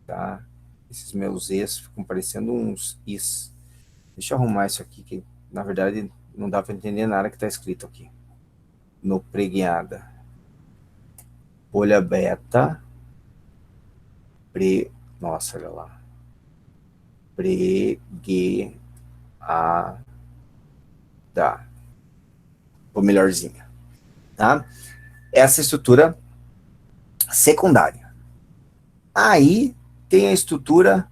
Tá? Esses meus E's ficam parecendo uns Is. Deixa eu arrumar isso aqui, que na verdade não dá para entender nada que está escrito aqui. No pregueada. Folha beta. Nossa, olha lá. Pregueada. Ou melhorzinha. Tá? Essa estrutura secundária. Aí tem a estrutura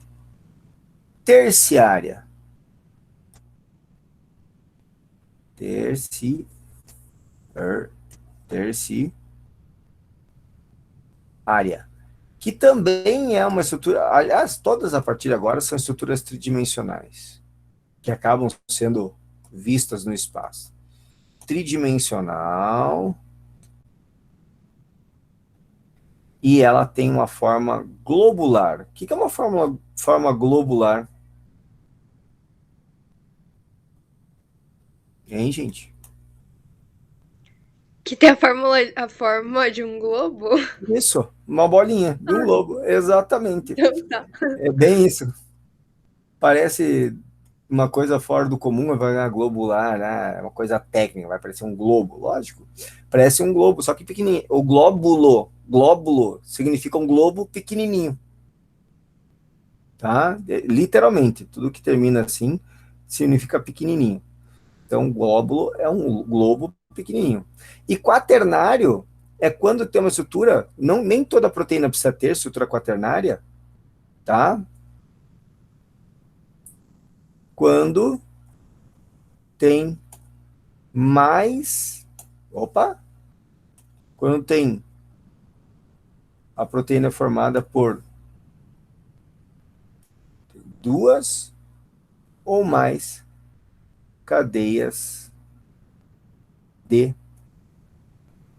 terciária. Terciária. Que também é uma estrutura, aliás, todas a partir de agora são estruturas tridimensionais, que acabam sendo vistas no espaço. Tridimensional, e ela tem uma forma globular. O que é uma forma globular? Hein, gente? Que tem a forma de um globo? Isso, uma bolinha de um globo, exatamente. Então tá. É bem isso. Parece uma coisa fora do comum, vai ganhar globular, né? É uma coisa técnica, vai parecer um globo, lógico. Parece um globo, só que pequenininho. O glóbulo significa um globo pequenininho. Tá? Literalmente, tudo que termina assim significa pequenininho. Então, glóbulo é um globo pequenininho. E quaternário é quando tem uma estrutura, nem toda proteína precisa ter estrutura quaternária, tá? Quando tem mais... Quando tem a proteína formada por duas ou mais cadeias de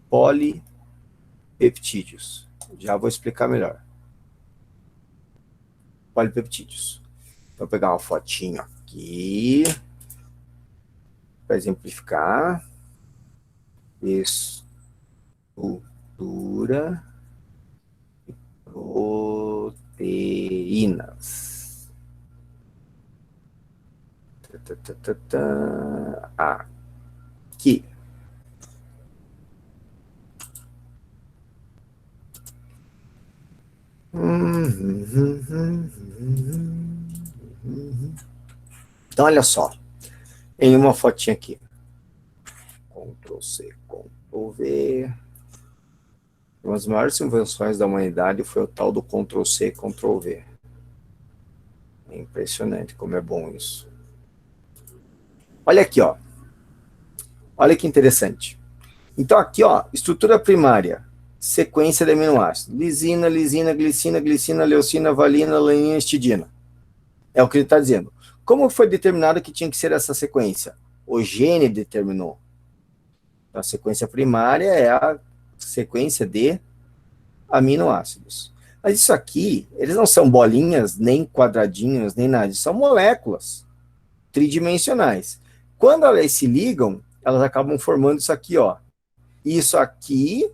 polipeptídeos. Já vou explicar melhor. Polipeptídeos. Vou pegar uma fotinho aqui para exemplificar. Estrutura de proteínas. Aqui. Então, olha só. Em uma fotinha aqui. Ctrl+C, Ctrl+V. Uma das maiores invenções da humanidade foi o tal do Ctrl+C, Ctrl+V. É impressionante como é bom isso. Olha aqui, ó. Olha que interessante. Então aqui, ó, estrutura primária, sequência de aminoácidos. Lisina, lisina, glicina, glicina, leucina, valina, alanina, histidina. É o que ele está dizendo. Como foi determinado que tinha que ser essa sequência? O gene determinou. A sequência primária é a sequência de aminoácidos. Mas isso aqui, eles não são bolinhas, nem quadradinhos, nem nada. São moléculas tridimensionais. Quando elas se ligam, elas acabam formando isso aqui, ó. Isso aqui,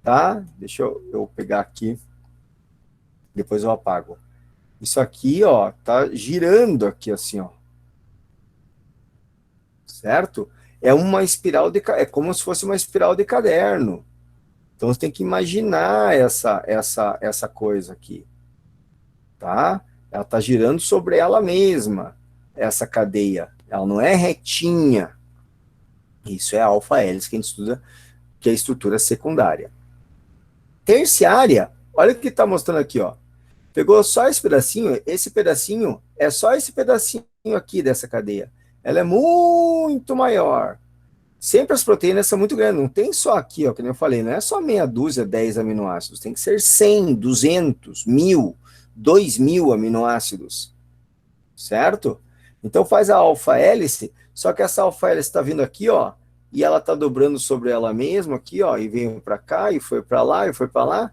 tá? Deixa eu pegar aqui. Depois eu apago. Isso aqui, ó, tá girando aqui assim, ó. Certo? É uma espiral é como se fosse uma espiral de caderno. Então você tem que imaginar essa coisa aqui, tá? Ela tá girando sobre ela mesma, essa cadeia. Ela não é retinha. Isso é alfa-hélice que a gente estuda, que é a estrutura secundária. Terciária, olha o que está mostrando aqui, ó. Pegou só esse pedacinho é só esse pedacinho aqui dessa cadeia. Ela é muito maior. Sempre as proteínas são muito grandes, não tem só aqui, ó, que nem eu falei, não é só meia dúzia, 10 aminoácidos, tem que ser 100, 200, 1000, 2000 aminoácidos, certo? Então faz a alfa-hélice, só que essa alfa-hélice está vindo aqui, ó, e ela está dobrando sobre ela mesma aqui, ó, e veio para cá, e foi para lá, e foi para lá,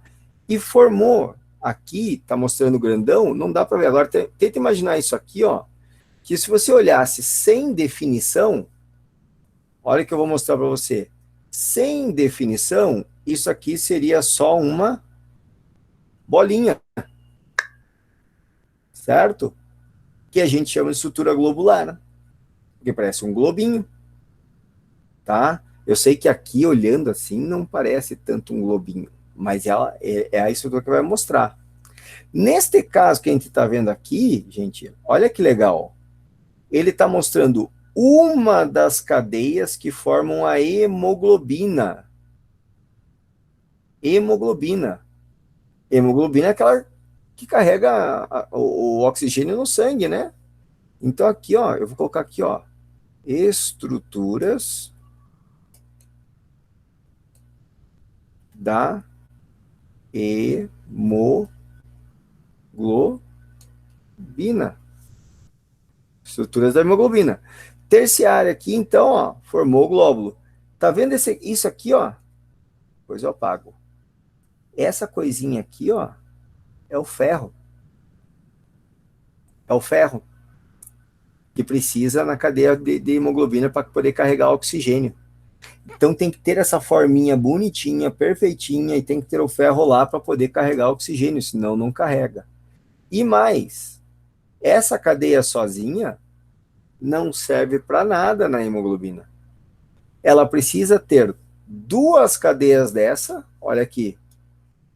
e formou. Aqui, está mostrando grandão, não dá para ver. Agora, tenta imaginar isso aqui, ó, que se você olhasse sem definição, olha que eu vou mostrar para você. Sem definição, isso aqui seria só uma bolinha, certo? Que a gente chama de estrutura globular, porque parece um globinho, tá? Eu sei que aqui, olhando assim, não parece tanto um globinho, mas ela é a estrutura que vai mostrar. Neste caso que a gente está vendo aqui, gente, olha que legal. Ele está mostrando uma das cadeias que formam a hemoglobina. Hemoglobina. Hemoglobina é aquela que carrega o oxigênio no sangue, né? Então aqui, ó, eu vou colocar aqui, ó, estruturas da hemoglobina. Estruturas da hemoglobina. Terciária aqui, então, ó, formou o glóbulo. Tá vendo isso aqui, ó? Depois eu apago. Essa coisinha aqui, ó, é o ferro. É o ferro que precisa na cadeia de hemoglobina para poder carregar o oxigênio. Então tem que ter essa forminha bonitinha, perfeitinha, e tem que ter o ferro lá para poder carregar o oxigênio, senão não carrega. E mais, essa cadeia sozinha não serve para nada na hemoglobina. Ela precisa ter duas cadeias dessa, olha aqui,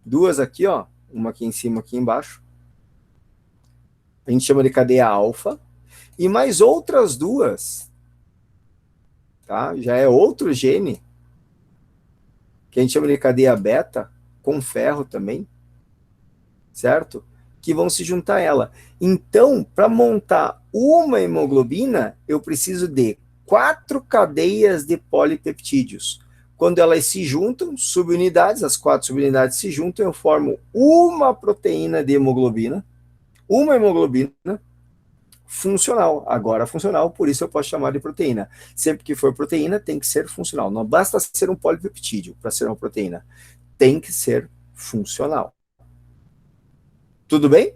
duas aqui, ó, uma aqui em cima, aqui embaixo. A gente chama de cadeia alfa, e mais outras duas, tá? Já é outro gene, que a gente chama de cadeia beta, com ferro também, certo? Que vão se juntar a ela. Então, para montar uma hemoglobina, eu preciso de 4 cadeias de polipeptídeos. Quando elas se juntam, subunidades, as 4 subunidades se juntam, eu formo uma proteína de hemoglobina, uma hemoglobina funcional. Agora funcional, por isso eu posso chamar de proteína. Sempre que for proteína, tem que ser funcional. Não basta ser um polipeptídeo para ser uma proteína. Tem que ser funcional. Tudo bem?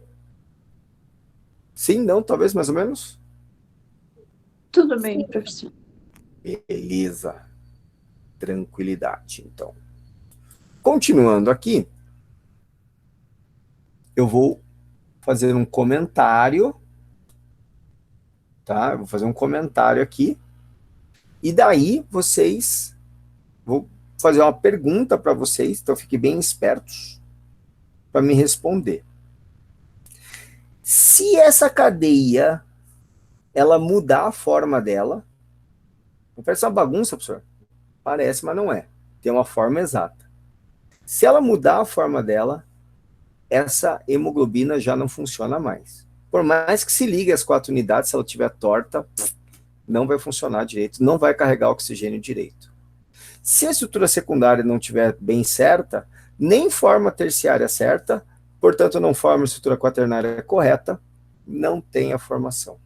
Sim, não, talvez mais ou menos? Tudo bem, professor. Beleza. Tranquilidade, então. Continuando aqui, eu vou fazer um comentário, tá? Eu vou fazer um comentário aqui, e daí vocês, vou fazer uma pergunta para vocês, então fiquem bem espertos para me responder. Se essa cadeia, ela mudar a forma dela, parece uma bagunça, professor? Parece, mas não é. Tem uma forma exata. Se ela mudar a forma dela, essa hemoglobina já não funciona mais. Por mais que se ligue as 4 unidades, se ela estiver torta, não vai funcionar direito, não vai carregar oxigênio direito. Se a estrutura secundária não estiver bem certa, nem forma terciária certa, portanto não forma a estrutura quaternária correta, não tem a formação.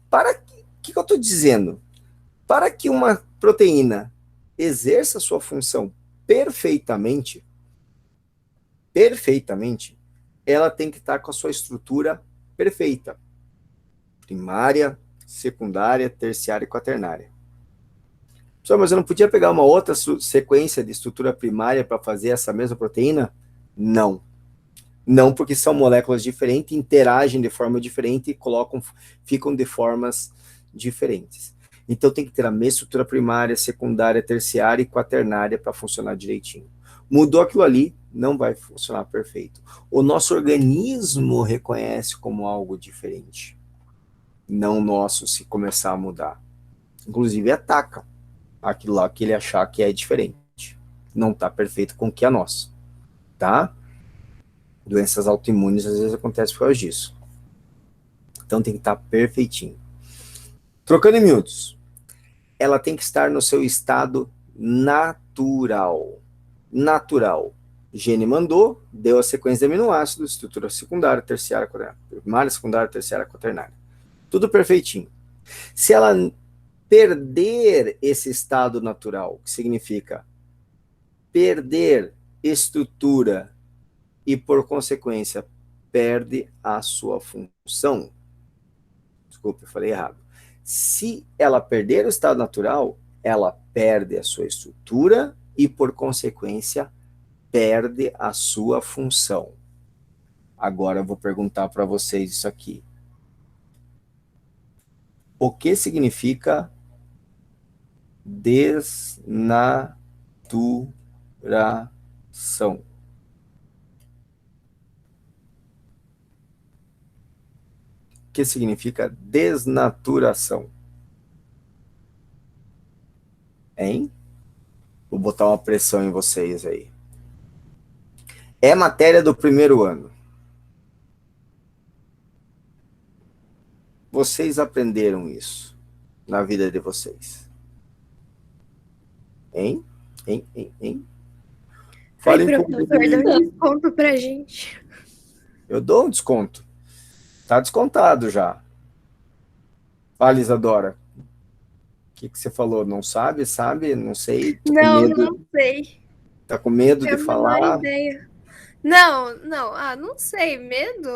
Para que eu estou dizendo? Para que uma proteína exerça sua função perfeitamente, ela tem que estar com a sua estrutura perfeita. Primária, secundária, terciária e quaternária. Pessoal, mas eu não podia pegar uma outra sequência de estrutura primária para fazer essa mesma proteína? Não. Não, porque são moléculas diferentes, interagem de forma diferente e ficam de formas diferentes. Então tem que ter a mesma estrutura primária, secundária, terciária e quaternária para funcionar direitinho. Mudou aquilo ali, não vai funcionar perfeito. O nosso organismo reconhece como algo diferente. Não nosso, se começar a mudar. Inclusive ataca aquilo lá que ele achar que é diferente. Não está perfeito com o que é nosso. Tá? Doenças autoimunes às vezes acontecem por causa disso. Então tem que estar perfeitinho. Trocando em miúdos, ela tem que estar no seu estado natural. Natural. Gene mandou, deu a sequência de aminoácidos, estrutura secundária, terciária, quaternária, primária, secundária, terciária, quaternária. Tudo perfeitinho. Se ela perder esse estado natural, que significa perder estrutura e, por consequência, perde a sua função. Desculpa, eu falei errado. Se ela perder o estado natural, ela perde a sua estrutura e, por consequência, perde a sua função. Agora eu vou perguntar para vocês isso aqui. O que significa desnaturação? O que significa desnaturação? Hein? Vou botar uma pressão em vocês aí. É matéria do primeiro ano. Vocês aprenderam isso na vida de vocês? Hein? Falem Ai, professor, dá um desconto pra gente. Eu dou um desconto. Tá descontado já. Fala, Isadora. O que você falou? Não sabe? Sabe? Não sei. Não sei. Tá com medo de Tenho a falar? menor ideia. Não. Ah, não sei. Medo?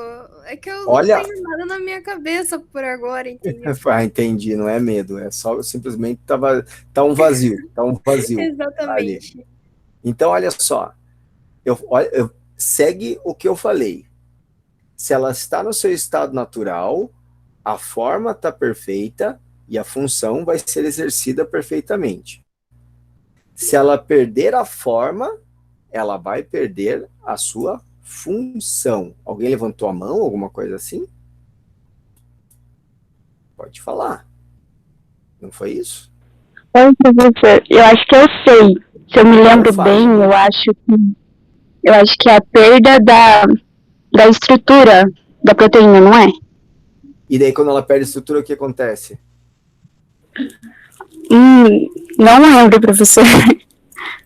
É que eu Olha... não tenho nada na minha cabeça por agora, entendeu? Ah, entendi. Não é medo. É só simplesmente tá um vazio. Tá um vazio. Exatamente. Ali. Então, olha só. Segue o que eu falei. Se ela está no seu estado natural, a forma está perfeita e a função vai ser exercida perfeitamente. Se ela perder a forma, ela vai perder a sua função. Alguém levantou a mão, alguma coisa assim? Pode falar. Não foi isso? Oi, professor. Eu acho que eu sei. Se eu me lembro bem, eu acho que é a perda da estrutura da proteína, não é? E daí, quando ela perde a estrutura, o que acontece? Não lembro, professor.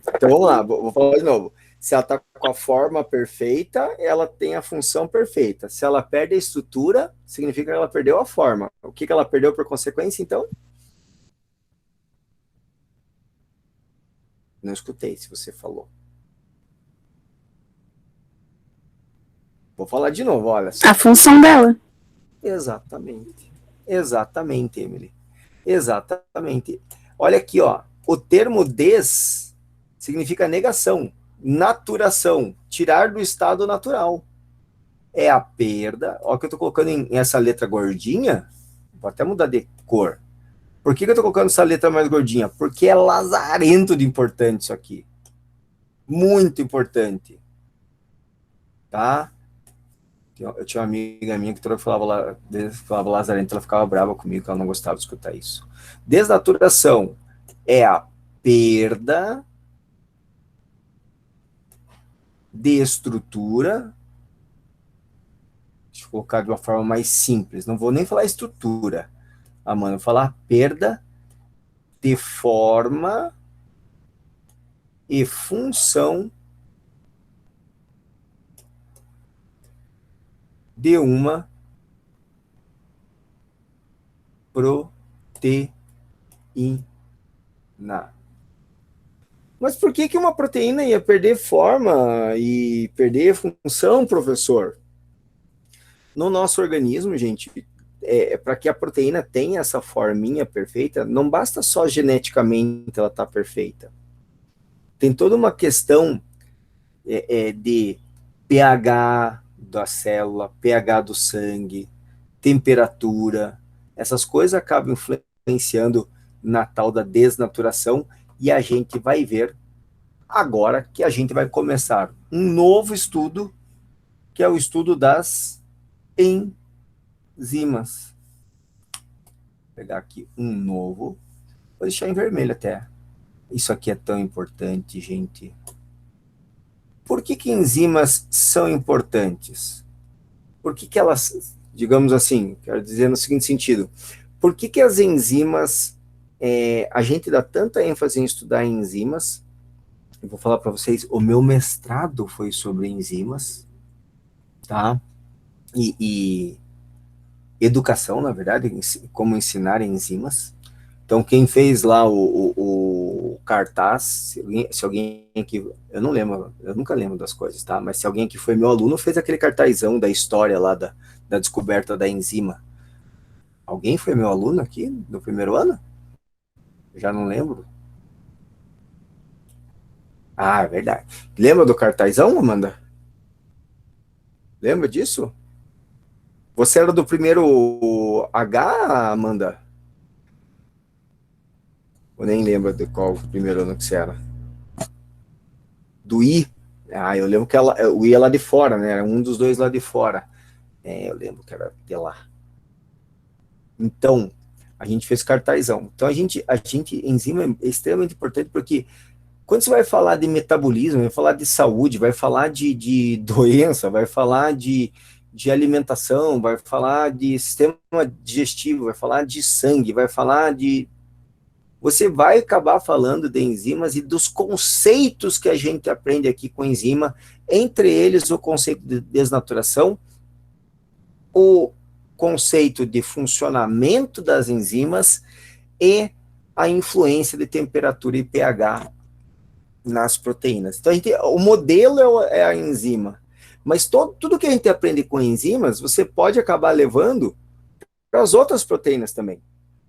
Então, vamos lá, vou falar de novo. Se ela está com a forma perfeita, ela tem a função perfeita. Se ela perde a estrutura, significa que ela perdeu a forma. O que ela perdeu por consequência, então? Não escutei se você falou. Vou falar de novo, olha. A função dela. Exatamente, Emily. Exatamente. Olha aqui, ó. O termo des significa negação, naturação, tirar do estado natural. É a perda. Ó, que eu tô colocando em essa letra gordinha. Vou até mudar de cor. Por que eu tô colocando essa letra mais gordinha? Porque é lazarento de importante isso aqui. Muito importante. Tá? Eu tinha uma amiga minha que toda falava lazarento, ela ficava brava comigo, que ela não gostava de escutar isso. Desnaturação é a perda de estrutura. Deixa eu colocar de uma forma mais simples. Não vou nem falar estrutura, Amanda, vou falar perda de forma e função de uma proteína. Mas por que que uma proteína ia perder forma e perder função, professor? No nosso organismo, gente, para que a proteína tenha essa forminha perfeita, não basta só geneticamente ela estar perfeita. Tem toda uma questão de pH da célula, pH do sangue, temperatura. Essas coisas acabam influenciando na tal da desnaturação, e a gente vai ver agora que a gente vai começar um novo estudo, que é o estudo das enzimas. Vou pegar aqui um novo, vou deixar em vermelho até. Isso aqui é tão importante, gente. Por que que enzimas são importantes? Por que que elas, digamos assim, quero dizer no seguinte sentido, por que que as enzimas, a gente dá tanta ênfase em estudar enzimas? Eu vou falar para vocês, o meu mestrado foi sobre enzimas, tá? E educação, na verdade, como ensinar enzimas. Então, quem fez lá o cartaz, se alguém aqui, eu não lembro, eu nunca lembro das coisas, tá? Mas se alguém que foi meu aluno fez aquele cartazão da história lá da descoberta da enzima. Alguém foi meu aluno aqui no primeiro ano? Já não lembro. Ah, é verdade. Lembra do cartazão, Amanda? Lembra disso? Você era do primeiro H, Amanda? Eu nem lembro de qual o primeiro ano que você era. Do I? Ah, eu lembro que o I é lá de fora, né? Era um dos dois lá de fora. Eu lembro que era de lá. Então, a gente fez cartazão. Então, enzima é extremamente importante porque quando você vai falar de metabolismo, vai falar de saúde, vai falar de doença, vai falar de alimentação, vai falar de sistema digestivo, vai falar de sangue, vai falar de... Você vai acabar falando de enzimas e dos conceitos que a gente aprende aqui com enzima, entre eles o conceito de desnaturação, o conceito de funcionamento das enzimas e a influência de temperatura e pH nas proteínas. Então, o modelo é a enzima, mas tudo que a gente aprende com enzimas, você pode acabar levando para as outras proteínas também.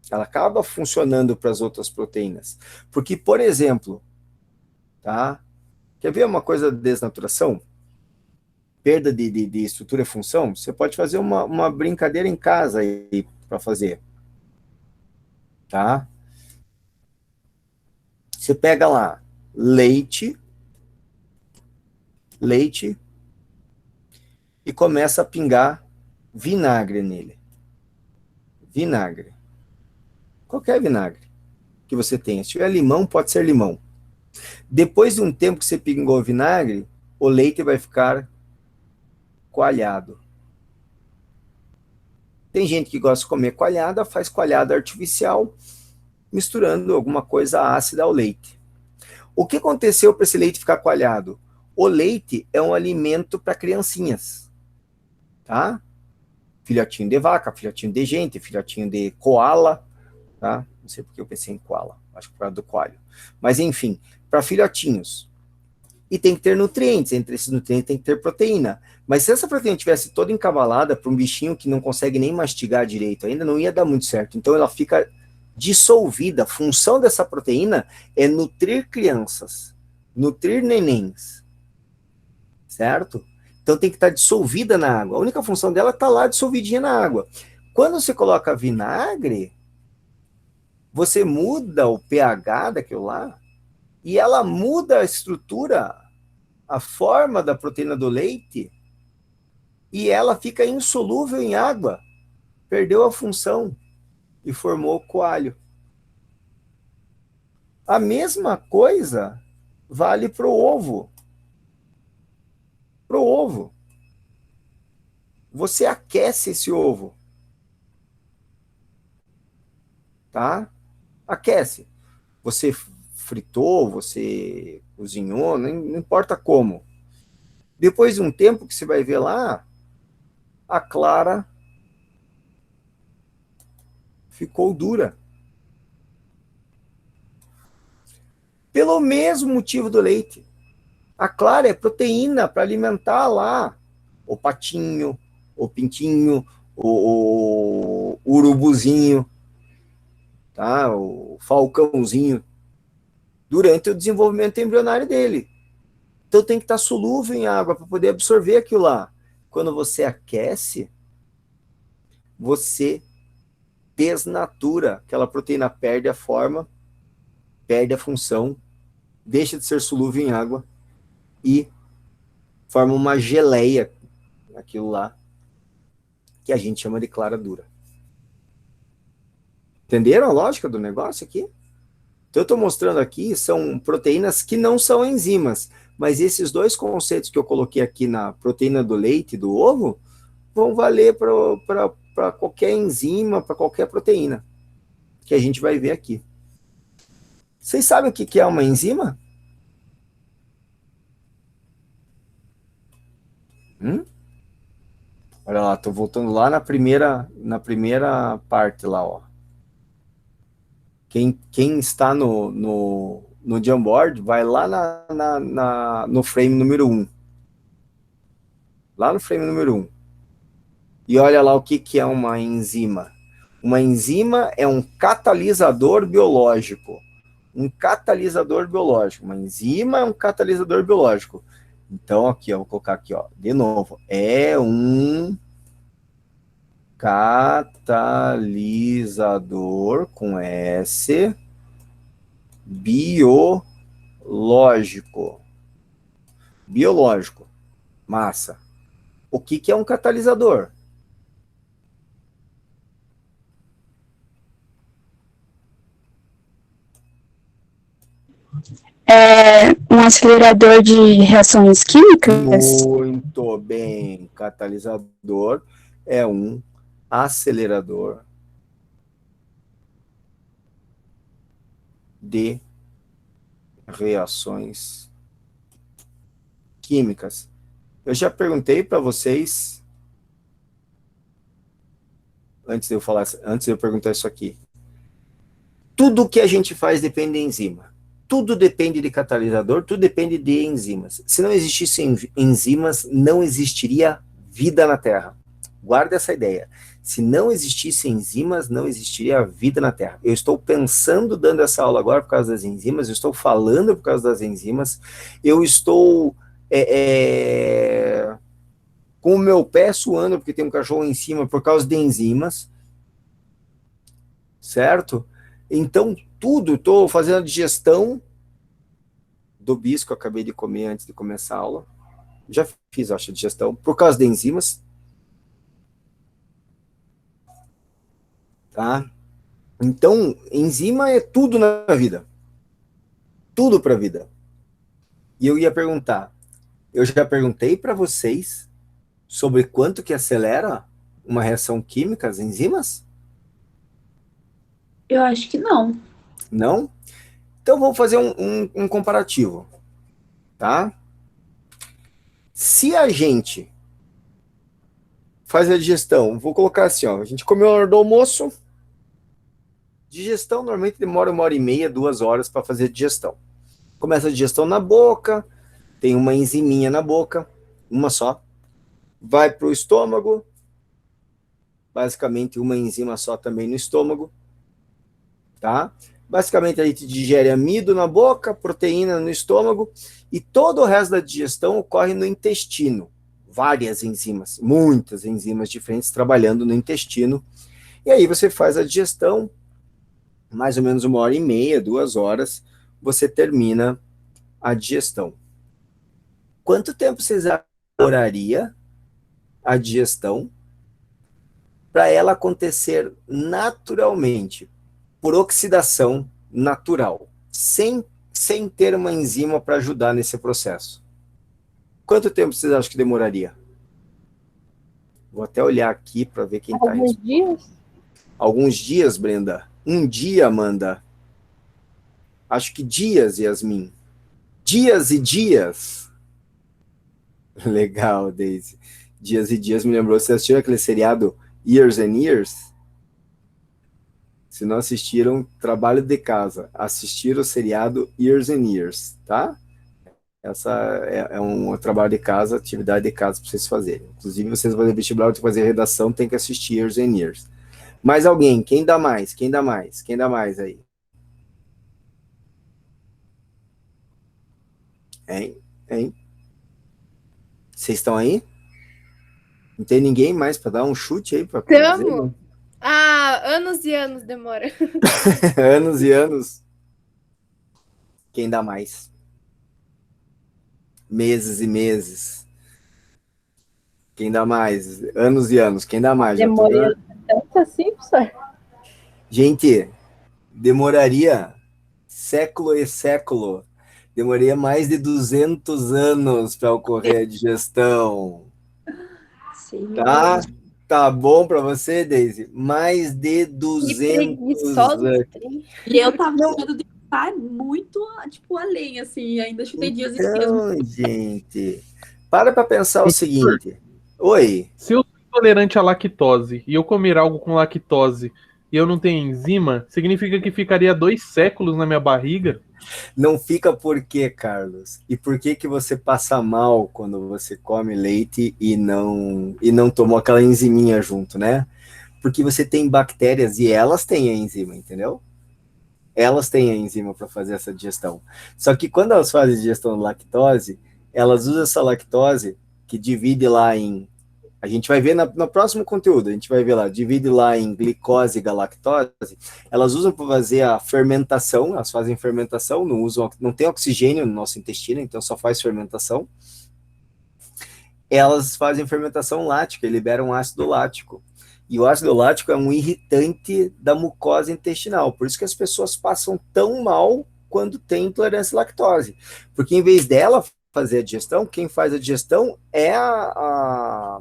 Ela acaba funcionando para as outras proteínas. Porque, por exemplo, tá? Quer ver uma coisa de desnaturação? Perda de estrutura e função? Você pode fazer uma brincadeira em casa aí para fazer. Tá? Você pega lá leite e começa a pingar vinagre nele. Vinagre. Qualquer vinagre que você tenha. Se tiver limão, pode ser limão. Depois de um tempo que você pingou o vinagre, o leite vai ficar coalhado. Tem gente que gosta de comer coalhada, faz coalhada artificial, misturando alguma coisa ácida ao leite. O que aconteceu para esse leite ficar coalhado? O leite é um alimento para criancinhas, tá? Filhotinho de vaca, filhotinho de gente, filhotinho de koala, tá? Não sei porque eu pensei em koala, acho que por causa do coalho. Mas enfim, para filhotinhos. E tem que ter nutrientes, entre esses nutrientes tem que ter proteína. Mas se essa proteína tivesse toda encavalada para um bichinho que não consegue nem mastigar direito, ainda não ia dar muito certo. Então ela fica dissolvida. A função dessa proteína é nutrir crianças, nutrir nenéns, certo? Então tem que estar dissolvida na água. A única função dela está lá dissolvidinha na água. Quando você coloca vinagre, você muda o pH daquilo lá, e ela muda a estrutura, a forma da proteína do leite, e ela fica insolúvel em água. Perdeu a função e formou coalho. A mesma coisa vale para o ovo. para o ovo. Você aquece esse ovo. Tá? Aquece. Você fritou, você cozinhou, não importa como. Depois de um tempo que você vai ver lá, a clara ficou dura. Pelo mesmo motivo do leite. A clara é proteína para alimentar lá o patinho, o pintinho, o urubuzinho, tá? O falcãozinho, durante o desenvolvimento embrionário dele. Então tem que estar solúvel em água para poder absorver aquilo lá. Quando você aquece, você desnatura, aquela proteína perde a forma, perde a função, deixa de ser solúvel em água e forma uma geleia, aquilo lá, que a gente chama de clara dura. Entenderam a lógica do negócio aqui? Então eu estou mostrando aqui, são proteínas que não são enzimas, mas esses dois conceitos que eu coloquei aqui na proteína do leite e do ovo, vão valer para qualquer enzima, para qualquer proteína, que a gente vai ver aqui. Vocês sabem o que é uma enzima? Olha lá, estou voltando lá na primeira parte lá, ó. Quem está no Jamboard, vai lá no frame número 1. Lá no frame número 1. E olha lá o que é uma enzima. Uma enzima é um catalisador biológico. Um catalisador biológico. Uma enzima é um catalisador biológico. Então, aqui, ó, vou colocar aqui, ó, de novo. É um catalisador com S biológico. Biológico. Massa. O que é um catalisador? É um acelerador de reações químicas? Muito bem. Catalisador é um acelerador de reações químicas. Eu já perguntei para vocês, antes de eu perguntar isso aqui, tudo que a gente faz depende de enzima. Tudo depende de catalisador, tudo depende de enzimas. Se não existissem enzimas, não existiria vida na Terra. Guarda essa ideia. Se não existissem enzimas, não existiria vida na Terra. Eu estou pensando, dando essa aula agora por causa das enzimas, eu estou falando por causa das enzimas, eu estou com o meu pé suando porque tem um cachorro em cima por causa de enzimas, certo? Então, tudo, estou fazendo a digestão do bisco que eu acabei de comer antes de começar a aula. Já fiz, acho, a digestão, por causa de enzimas. Tá? Então, enzima é tudo na vida. Tudo para a vida. E eu ia perguntar, eu já perguntei para vocês sobre quanto que acelera uma reação química, as enzimas? Eu acho que não. Não? Então, vamos fazer um comparativo. Tá? Se a gente faz a digestão, vou colocar assim, ó, a gente comeu a hora do almoço, digestão normalmente demora 1h30, 2 horas para fazer a digestão. Começa a digestão na boca, tem uma enziminha na boca, uma só, vai para o estômago, basicamente uma enzima só também no estômago, tá? Basicamente a gente digere amido na boca, proteína no estômago, e todo o resto da digestão ocorre no intestino. Várias enzimas, muitas enzimas diferentes trabalhando no intestino. E aí você faz a digestão, mais ou menos 1h30, 2 horas, você termina a digestão. Quanto tempo vocês demoraria a digestão para ela acontecer naturalmente, por oxidação natural, sem ter uma enzima para ajudar nesse processo? Quanto tempo vocês acham que demoraria? Vou até olhar aqui para ver quem está Alguns dias? Alguns dias, Brenda. Um dia, Amanda. Acho que dias, Yasmin. Dias e dias. Legal, Daisy. Dias e dias me lembrou. Você assistiu aquele seriado Years and Years? Se não assistiram, trabalho de casa. Assistir o seriado Years and Years, tá? Essa é um trabalho de casa, atividade de casa para vocês fazerem. Inclusive, vocês vão fazer vestibular, tem que fazer redação, tem que assistir Years and Years. Mais alguém? Quem dá mais? Quem dá mais? Quem dá mais aí? Hein? Vocês estão aí? Não tem ninguém mais para dar um chute aí? Tamo! Anos e anos demora. Anos e anos. Quem dá mais? Meses e meses. Quem dá mais? Anos e anos. Quem dá mais? Demorei tanto assim, professor? Gente, demoraria século e século. Demoraria mais de 200 anos para ocorrer a digestão. Sim. Tá bom para você, Daisy? Mais de 200 anos. E eu tava com medo de estar muito, tipo, além, assim, ainda chutei dias e dias. Então, gente, para pensar o seguinte. Oi. Se eu sou intolerante à lactose e eu comer algo com lactose e eu não tenho enzima, significa que ficaria 2 séculos na minha barriga? Não fica por quê, Carlos? E por que você passa mal quando você come leite e não tomou aquela enziminha junto, né? Porque você tem bactérias e elas têm a enzima, entendeu? Elas têm a enzima para fazer essa digestão. Só que quando elas fazem digestão de lactose, elas usam essa lactose que divide lá em... A gente vai ver no próximo conteúdo, a gente vai ver lá, divide lá em glicose e galactose. Elas usam para fazer a fermentação, elas fazem fermentação, não tem oxigênio no nosso intestino, então só faz fermentação. Elas fazem fermentação lática e liberam ácido lático. E o ácido lático é um irritante da mucosa intestinal, por isso que as pessoas passam tão mal quando tem intolerância à lactose. Porque em vez dela fazer a digestão, quem faz a digestão é a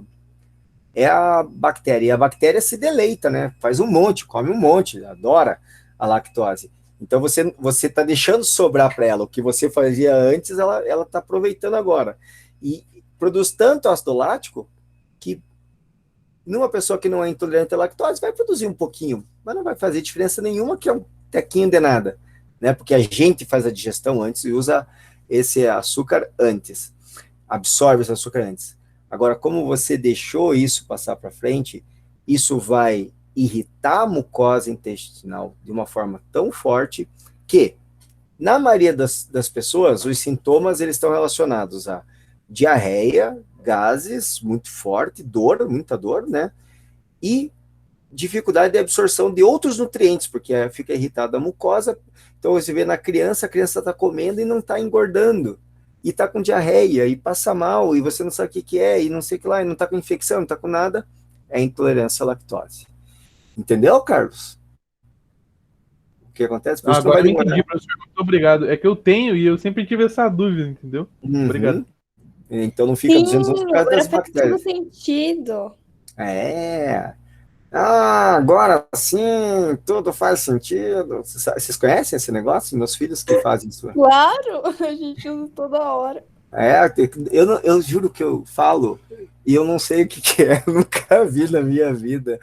bactéria, e a bactéria se deleita, né? Faz um monte, come um monte, adora a lactose. Então você está deixando sobrar para ela o que você fazia antes, ela está aproveitando agora. E produz tanto ácido lático que numa pessoa que não é intolerante à lactose vai produzir um pouquinho, mas não vai fazer diferença nenhuma, que é um tequinho de nada, né? Porque a gente faz a digestão antes e usa esse açúcar antes, absorve esse açúcar antes. Agora, como você deixou isso passar para frente, isso vai irritar a mucosa intestinal de uma forma tão forte que, na maioria das pessoas, os sintomas eles estão relacionados a diarreia, gases muito forte, dor, muita dor, né? E dificuldade de absorção de outros nutrientes, porque fica irritada a mucosa. Então, você vê na criança, a criança está comendo e não está engordando. E tá com diarreia, e passa mal, e você não sabe o que é, e não sei o que lá, e não tá com infecção, não tá com nada, é intolerância à lactose. Entendeu, Carlos? O que acontece? Por isso Agora eu demorar. entendi, professor, muito obrigado. É que eu tenho e eu sempre tive essa dúvida, entendeu? Obrigado. Então não fica 200 anos por causa das bactérias. Faz todo sentido. Agora sim, tudo faz sentido. Vocês conhecem esse negócio? Meus filhos que fazem isso. Claro, a gente usa toda hora. Eu juro que eu falo e eu não sei o que é, eu nunca vi na minha vida.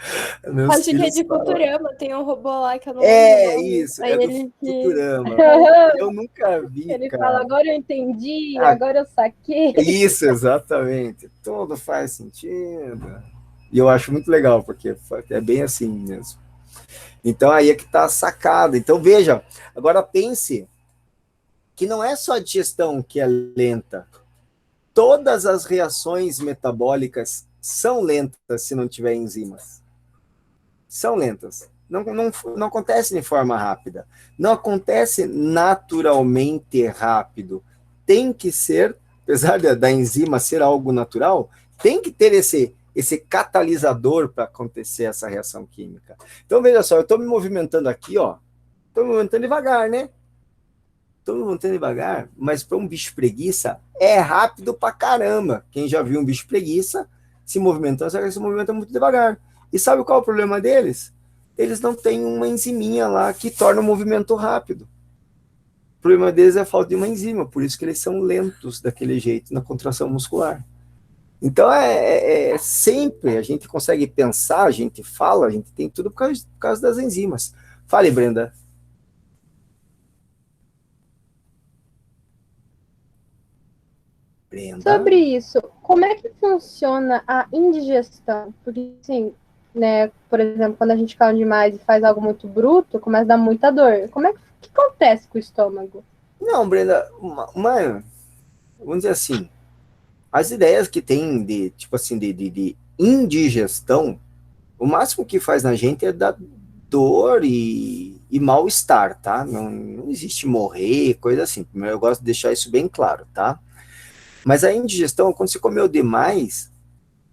Acho que é de Futurama, tem um robô lá que eu não Isso, aí é do ele Futurama. Eu nunca vi, Ele cara. fala, agora eu entendi, agora eu saquei. Isso, exatamente. Tudo faz sentido. E eu acho muito legal, porque é bem assim mesmo. Então aí é que está a sacada. Então veja, agora pense que não é só a digestão que é lenta. Todas as reações metabólicas são lentas se não tiver enzimas. São lentas. Não acontece de forma rápida. Não acontece naturalmente rápido. Tem que ser, apesar da enzima ser algo natural, tem que ter esse catalisador para acontecer essa reação química. Então, veja só, eu estou me movimentando aqui, ó. Estou me movimentando devagar, né? Estou me movimentando devagar, mas para um bicho preguiça é rápido pra caramba. Quem já viu um bicho preguiça se movimentando, sabe que ele se movimenta muito devagar. E sabe qual é o problema deles? Eles não têm uma enziminha lá que torna o movimento rápido. O problema deles é a falta de uma enzima, por isso que eles são lentos daquele jeito na contração muscular. Então, sempre a gente consegue pensar, a gente fala, a gente tem tudo por causa das enzimas. Fale, Brenda. Brenda. Sobre isso, como é que funciona a indigestão? Porque, assim, né, por exemplo, quando a gente come demais e faz algo muito bruto, começa a dar muita dor. Como é que acontece com o estômago? Não, Brenda, vamos dizer assim, as ideias que tem de, tipo assim, de indigestão, o máximo que faz na gente é dar dor e mal-estar, tá? Não existe morrer, coisa assim. Eu gosto de deixar isso bem claro, tá? Mas a indigestão, quando você comeu demais,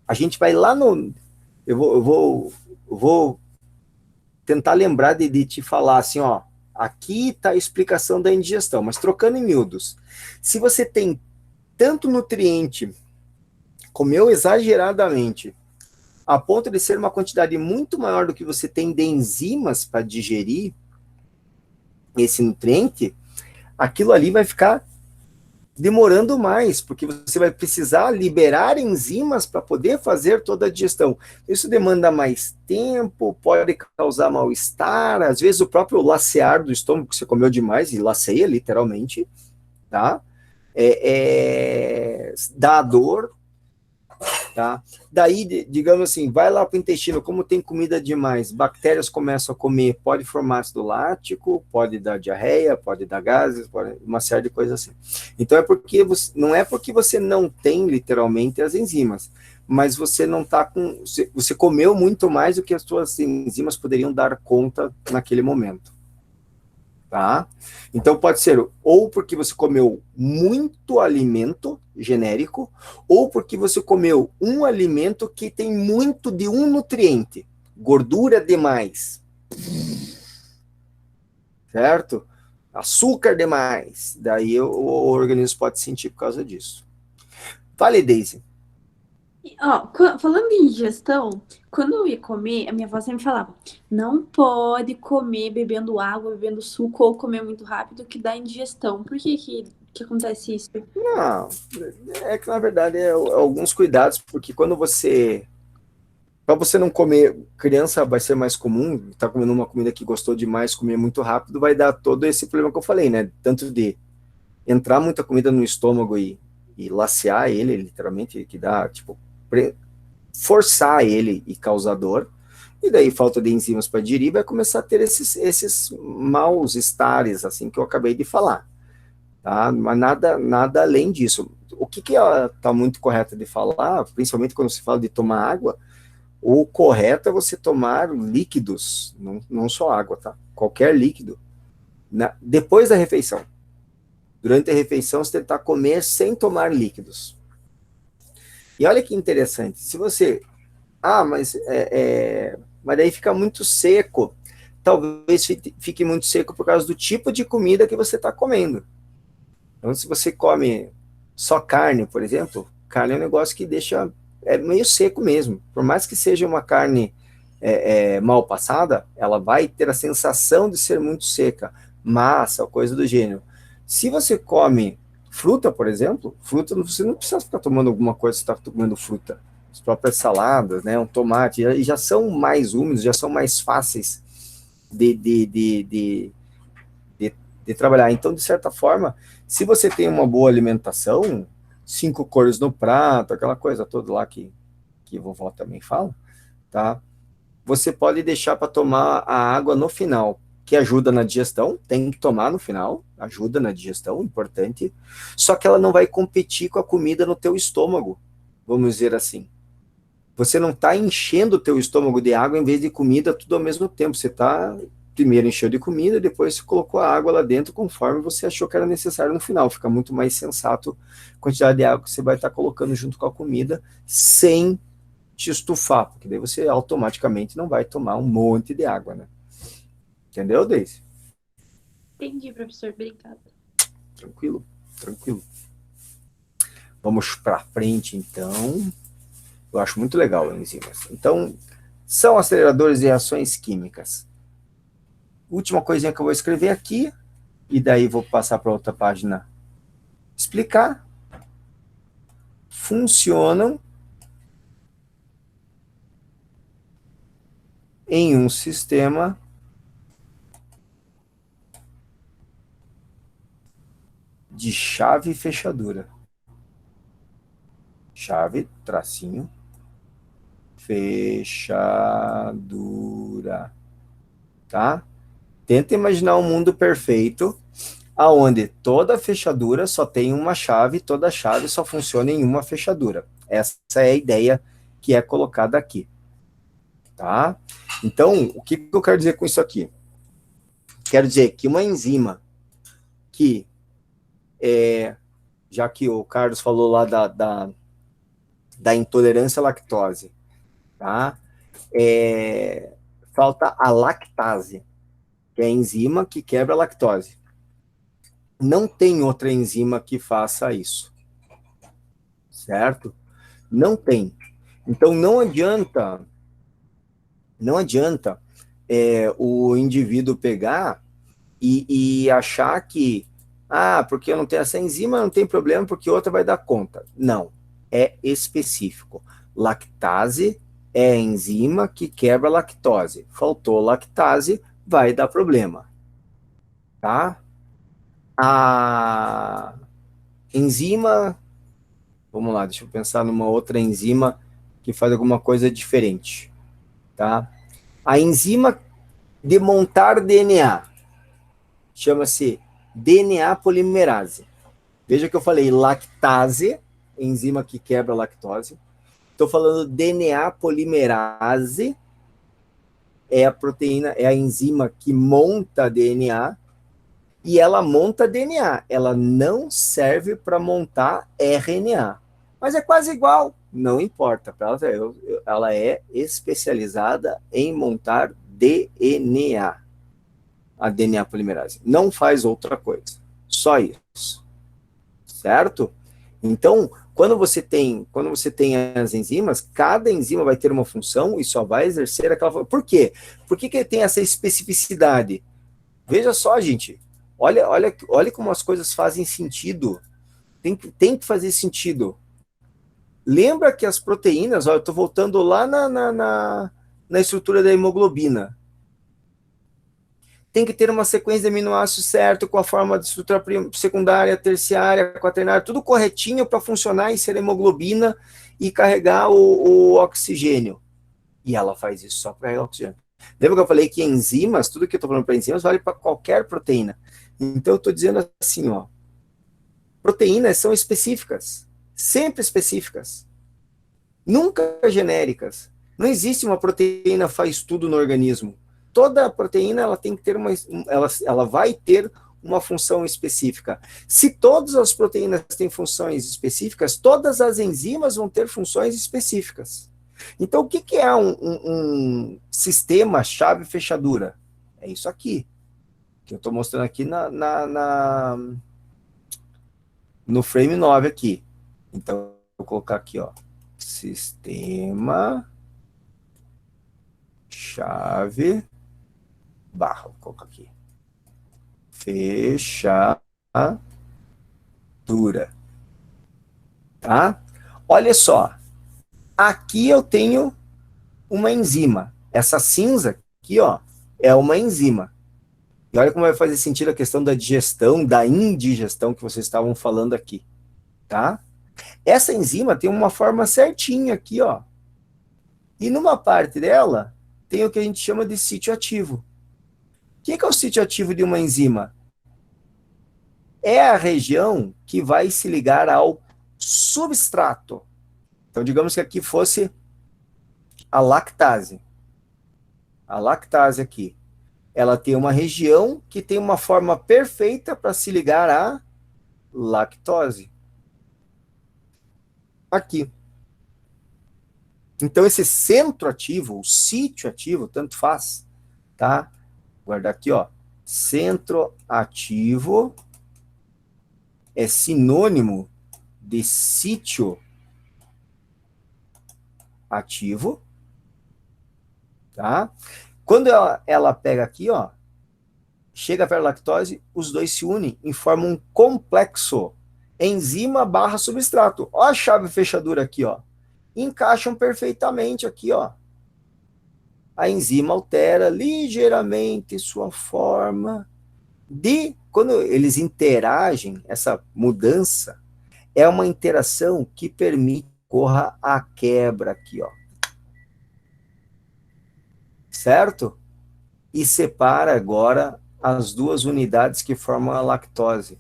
a gente vai lá no... Eu vou tentar lembrar de te falar assim, ó, aqui está a explicação da indigestão, mas trocando em miúdos. Se você tem tanto nutriente, comeu exageradamente, a ponto de ser uma quantidade muito maior do que você tem de enzimas para digerir esse nutriente, aquilo ali vai ficar demorando mais, porque você vai precisar liberar enzimas para poder fazer toda a digestão. Isso demanda mais tempo, pode causar mal-estar, às vezes o próprio lacear do estômago, que você comeu demais, e laceia literalmente, tá? Dá dor, tá? Daí, digamos assim, vai lá para o intestino, como tem comida demais, bactérias começam a comer, pode formar ácido lático, pode dar diarreia, pode dar gases, pode, uma série de coisas assim. Então não é porque você não tem literalmente as enzimas, mas você não está com, você comeu muito mais do que as suas enzimas poderiam dar conta naquele momento. Tá? Então pode ser ou porque você comeu muito alimento genérico, ou porque você comeu um alimento que tem muito de um nutriente, gordura demais, certo? Açúcar demais, daí o organismo pode sentir por causa disso. Fale, Daisy. Ó, falando em digestão, quando eu ia comer, a minha avó sempre falava, não pode comer bebendo água, bebendo suco ou comer muito rápido que dá indigestão. Por que acontece isso? Não, é que na verdade é alguns cuidados, porque quando para você não comer, criança vai ser mais comum, tá comendo uma comida que gostou demais, comer muito rápido, vai dar todo esse problema que eu falei, né? Tanto de entrar muita comida no estômago e lacear ele, literalmente, que dá, tipo, forçar ele e causar dor, e daí falta de enzimas para digerir, vai começar a ter esses maus estares, assim, que eu acabei de falar, tá? Mas nada além disso. O que tá muito correto de falar, principalmente quando se fala de tomar água, o correto é você tomar líquidos, não só água, tá? Qualquer líquido, depois da refeição. Durante a refeição, você tentar comer sem tomar líquidos. E olha que interessante, se você... mas daí fica muito seco. Talvez fique muito seco por causa do tipo de comida que você está comendo. Então, se você come só carne, por exemplo, carne é um negócio que deixa meio seco mesmo. Por mais que seja uma carne mal passada, ela vai ter a sensação de ser muito seca. Massa, coisa do gênero. Se você come fruta, por exemplo, fruta, você não precisa ficar tomando alguma coisa, você está comendo fruta. As próprias saladas, né, um tomate, já são mais úmidos, já são mais fáceis de trabalhar. Então, de certa forma, se você tem uma boa alimentação, 5 cores no prato, aquela coisa toda lá que vovó também fala, tá? Você pode deixar para tomar a água no final, que ajuda na digestão, tem que tomar no final, ajuda na digestão, importante, só que ela não vai competir com a comida no teu estômago, vamos dizer assim. Você não está enchendo o teu estômago de água em vez de comida tudo ao mesmo tempo, você está, primeiro encheu de comida, depois você colocou a água lá dentro conforme você achou que era necessário no final, fica muito mais sensato a quantidade de água que você vai estar colocando junto com a comida, sem te estufar, porque daí você automaticamente não vai tomar um monte de água, né? Entendeu, Deise? Entendi, professor. Obrigada. Tranquilo. Vamos para frente, então. Eu acho muito legal enzimas. Então, são aceleradores de reações químicas. Última coisinha que eu vou escrever aqui, e daí vou passar para outra página explicar. Funcionam em um sistema de chave e fechadura. Chave, tracinho, fechadura. Tá? Tenta imaginar um mundo perfeito, aonde toda fechadura só tem uma chave, toda chave só funciona em uma fechadura. Essa é a ideia que é colocada aqui. Tá? Então, o que eu quero dizer com isso aqui? Quero dizer que uma enzima que, já que o Carlos falou lá da intolerância à lactose, tá? Falta a lactase, que é a enzima que quebra a lactose. Não tem outra enzima que faça isso, certo? Não tem. Então, não adianta o indivíduo pegar e achar que, porque eu não tenho essa enzima, não tem problema, porque outra vai dar conta. Não, é específico. Lactase é a enzima que quebra a lactose. Faltou lactase, vai dar problema. Tá? A enzima, vamos lá, deixa eu pensar numa outra enzima que faz alguma coisa diferente. Tá? A enzima de montar DNA chama-se DNA polimerase. Veja que eu falei lactase, enzima que quebra a lactose. Estou falando DNA polimerase, é a proteína, é a enzima que monta DNA, e ela monta DNA, ela não serve para montar RNA. Mas é quase igual, não importa, ela é especializada em montar DNA, a DNA polimerase. Não faz outra coisa, só isso. Certo? Então, quando você tem as enzimas, cada enzima vai ter uma função e só vai exercer aquela função. Por quê? Por que ele tem essa especificidade? Veja só, gente. Olha como as coisas fazem sentido. Tem que fazer sentido. Lembra que as proteínas, eu estou voltando lá na estrutura da hemoglobina. Tem que ter uma sequência de aminoácidos certo, com a forma de estrutura secundária, terciária, quaternária, tudo corretinho para funcionar e ser hemoglobina e carregar o oxigênio. E ela faz isso só para carregar o oxigênio. Lembra que eu falei que enzimas, tudo que eu estou falando para enzimas, vale para qualquer proteína. Então eu estou dizendo assim, ó, proteínas são específicas, sempre específicas, nunca genéricas. Não existe uma proteína que faz tudo no organismo. Toda proteína ela tem que ter ela vai ter uma função específica. Se todas as proteínas têm funções específicas, todas as enzimas vão ter funções específicas. Então, o que é um sistema chave-fechadura? É isso aqui, que eu estou mostrando aqui no frame 9 aqui. Então, vou colocar aqui, ó, sistema chave barra, vou colocar aqui, fechadura, tá? Olha só, aqui eu tenho uma enzima, essa cinza aqui, ó, é uma enzima, e olha como vai fazer sentido a questão da digestão, da indigestão que vocês estavam falando aqui, tá? Essa enzima tem uma forma certinha aqui, ó, e numa parte dela tem o que a gente chama de sítio ativo. O que é o sítio ativo de uma enzima? É a região que vai se ligar ao substrato. Então, digamos que aqui fosse a lactase. A lactase aqui. Ela tem uma região que tem uma forma perfeita para se ligar à lactose. Aqui. Então, esse centro ativo, o sítio ativo, tanto faz, tá? Guardar aqui, ó. Centro ativo é sinônimo de sítio ativo, tá? Quando ela pega aqui, ó, chega para a lactose, os dois se unem e formam um complexo enzima barra substrato. Ó a chave fechadura aqui, ó. Encaixam perfeitamente aqui, ó. A enzima altera ligeiramente sua forma quando eles interagem, essa mudança é uma interação que permite que ocorra a quebra aqui, ó. Certo? E separa agora as duas unidades que formam a lactose.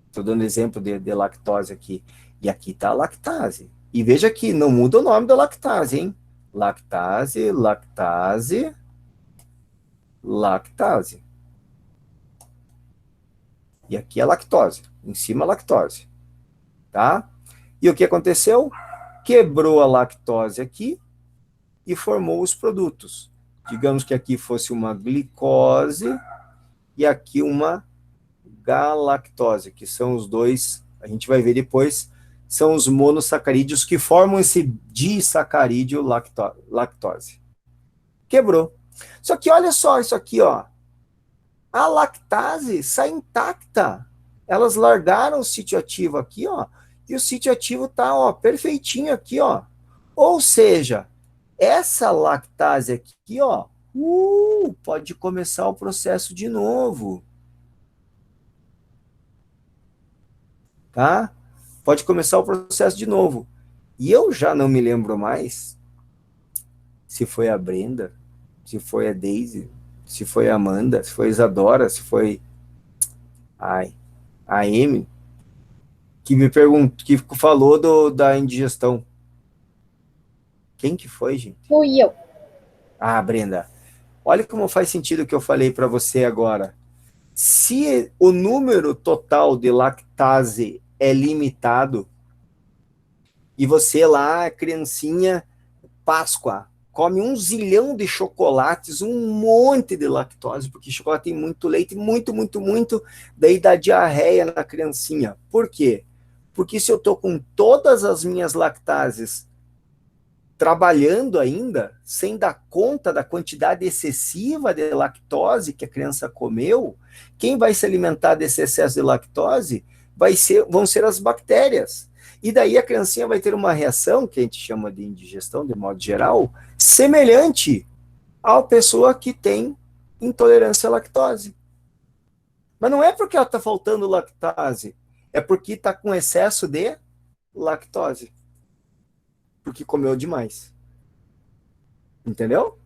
Estou dando exemplo de lactose aqui. E aqui está a lactase. E veja que não muda o nome da lactase, hein? Lactase, lactase, lactase. E aqui é lactose. Em cima a lactose. Tá? E o que aconteceu? Quebrou a lactose aqui e formou os produtos. Digamos que aqui fosse uma glicose e aqui uma galactose, que são os dois, a gente vai ver depois, são os monossacarídeos que formam esse disacarídeo lactose. Quebrou. Só que olha só isso aqui, ó. A lactase sai intacta. Elas largaram o sítio ativo aqui, ó, e o sítio ativo tá, ó, perfeitinho aqui, ó. Ou seja, essa lactase aqui, ó, pode começar o processo de novo. Tá? Pode começar o processo de novo. E eu já não me lembro mais se foi a Brenda, se foi a Daisy, se foi a Amanda, se foi a Isadora, se foi a Amy, que me perguntou, que falou da indigestão. Quem que foi, gente? Fui eu. Ah, Brenda. Olha como faz sentido o que eu falei para você agora. Se o número total de lactase é limitado, e você lá, criancinha, Páscoa, come 1 zilhão de chocolates, um monte de lactose, porque chocolate tem muito leite, muito, daí dá diarreia na criancinha. Por quê? Porque se eu estou com todas as minhas lactases trabalhando ainda, sem dar conta da quantidade excessiva de lactose que a criança comeu, quem vai se alimentar desse excesso de lactose vão ser as bactérias. E daí a criancinha vai ter uma reação, que a gente chama de indigestão, de modo geral, semelhante à pessoa que tem intolerância à lactose. Mas não é porque ela está faltando lactase, é porque está com excesso de lactose. Porque comeu demais. Entendeu?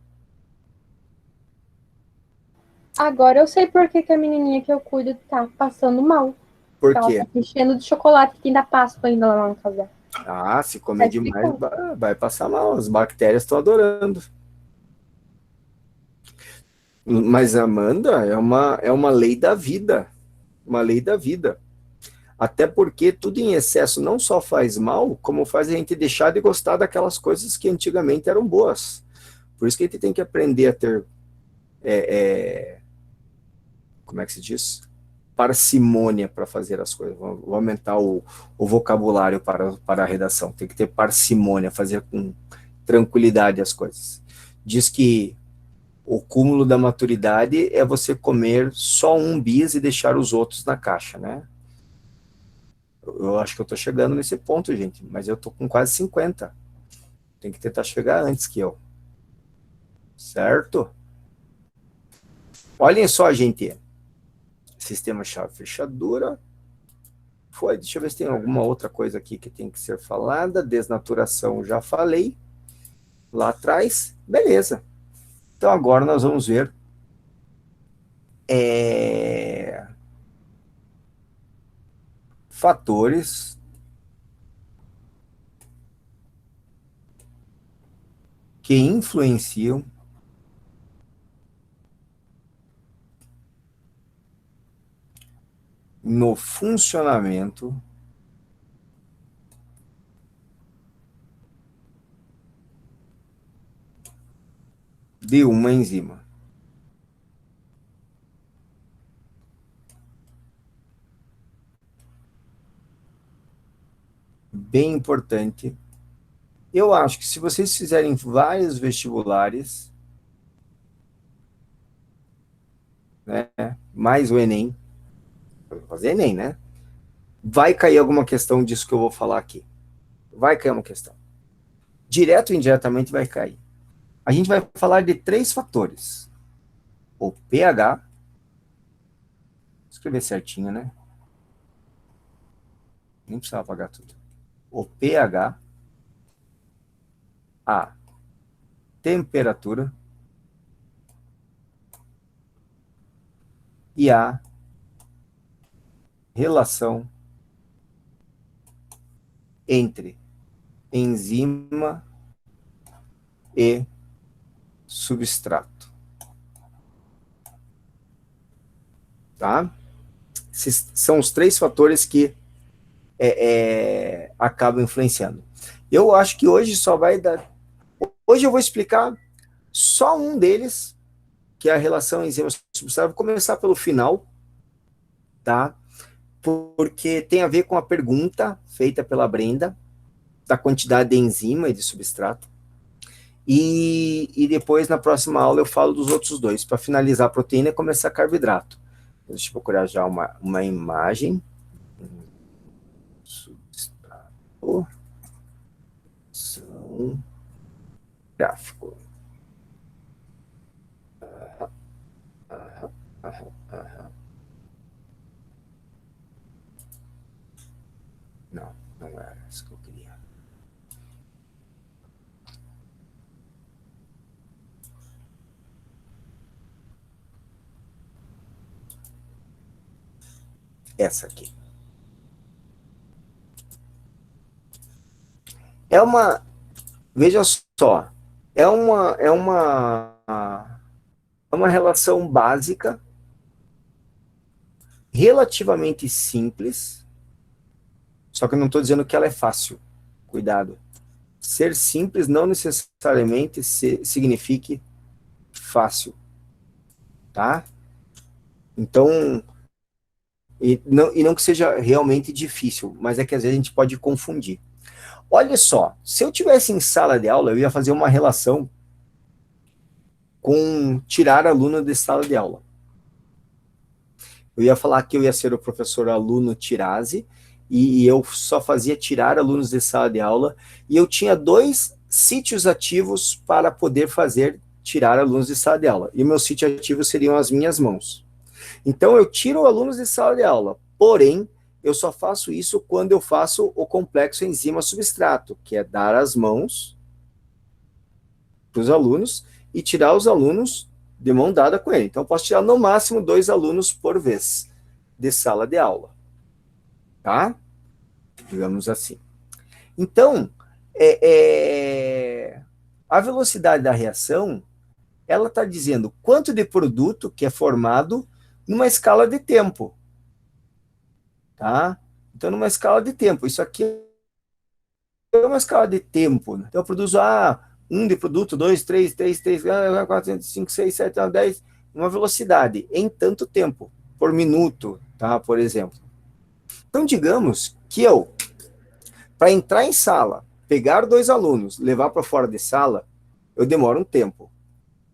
Agora eu sei por que a menininha que eu cuido tá passando mal. Por Ela quê? tá enchendo de chocolate que tem da Páscoa ainda lá na casa. Ah, se comer demais, vai passar mal. As bactérias estão adorando. Mas, Amanda, é uma lei da vida. Uma lei da vida. Até porque tudo em excesso não só faz mal, como faz a gente deixar de gostar daquelas coisas que antigamente eram boas. Por isso que a gente tem que aprender a ter, como é que se diz? Parcimônia para fazer as coisas. Vou aumentar o vocabulário para a redação. Tem que ter parcimônia, fazer com tranquilidade as coisas. Diz que o cúmulo da maturidade é você comer só um bis e deixar os outros na caixa, né? Eu acho que eu tô chegando nesse ponto, gente, mas eu tô com quase 50. Tem que tentar chegar antes que eu. Certo? Olhem só, gente. Sistema chave fechadura. Foi, deixa eu ver se tem alguma outra coisa aqui que tem que ser falada. Desnaturação, já falei. Lá atrás. Beleza. Então agora nós vamos ver fatores que influenciam no funcionamento de uma enzima. bem importante. Eu acho que se vocês fizerem vários vestibulares, né, mais o Enem, vou fazer Enem, né? Vai cair alguma questão disso que eu vou falar aqui. Vai cair uma questão. Direto ou indiretamente vai cair. A gente vai falar de 3 fatores. O pH, vou escrever certinho, né? Nem precisava apagar tudo. O pH, a temperatura e a relação entre enzima e substrato. Tá? Esses são os 3 fatores que acabam influenciando. Eu acho que hoje só vai dar... Hoje eu vou explicar só um deles, que é a relação enzima-substrato. Vou começar pelo final, tá? Porque tem a ver com a pergunta feita pela Brenda, da quantidade de enzima e de substrato. E depois, na próxima aula, eu falo dos outros 2, para finalizar a proteína e começar carboidrato. Deixa eu procurar já uma imagem. Substrato. Gráfico. Não era isso que eu queria. Essa aqui. Veja só, é uma relação básica, relativamente simples, só que eu não estou dizendo que ela é fácil. Cuidado. Ser simples não necessariamente signifique fácil. Tá? Então, e não que seja realmente difícil, mas é que às vezes a gente pode confundir. Olha só, se eu tivesse em sala de aula, eu ia fazer uma relação com tirar aluno de sala de aula. Eu ia falar que eu ia ser o professor aluno Tirase, e eu só fazia tirar alunos de sala de aula, e eu tinha 2 sítios ativos para poder fazer tirar alunos de sala de aula, e o meu sítio ativo seriam as minhas mãos. Então eu tiro alunos de sala de aula, porém, eu só faço isso quando eu faço o complexo enzima-substrato, que é dar as mãos para os alunos e tirar os alunos de mão dada com ele. Então eu posso tirar no máximo 2 alunos por vez de sala de aula. Tá? Digamos assim. Então, a velocidade da reação, ela está dizendo quanto de produto que é formado numa escala de tempo. Tá? Então, numa escala de tempo. Isso aqui é uma escala de tempo. Né? Então, eu produzo 1 de produto, 2, 3, 4, 5, 6, 7, 9, 10, uma velocidade em tanto tempo, por minuto, tá? Por exemplo. Então, digamos que eu, para entrar em sala, pegar 2 alunos, levar para fora de sala, eu demoro um tempo.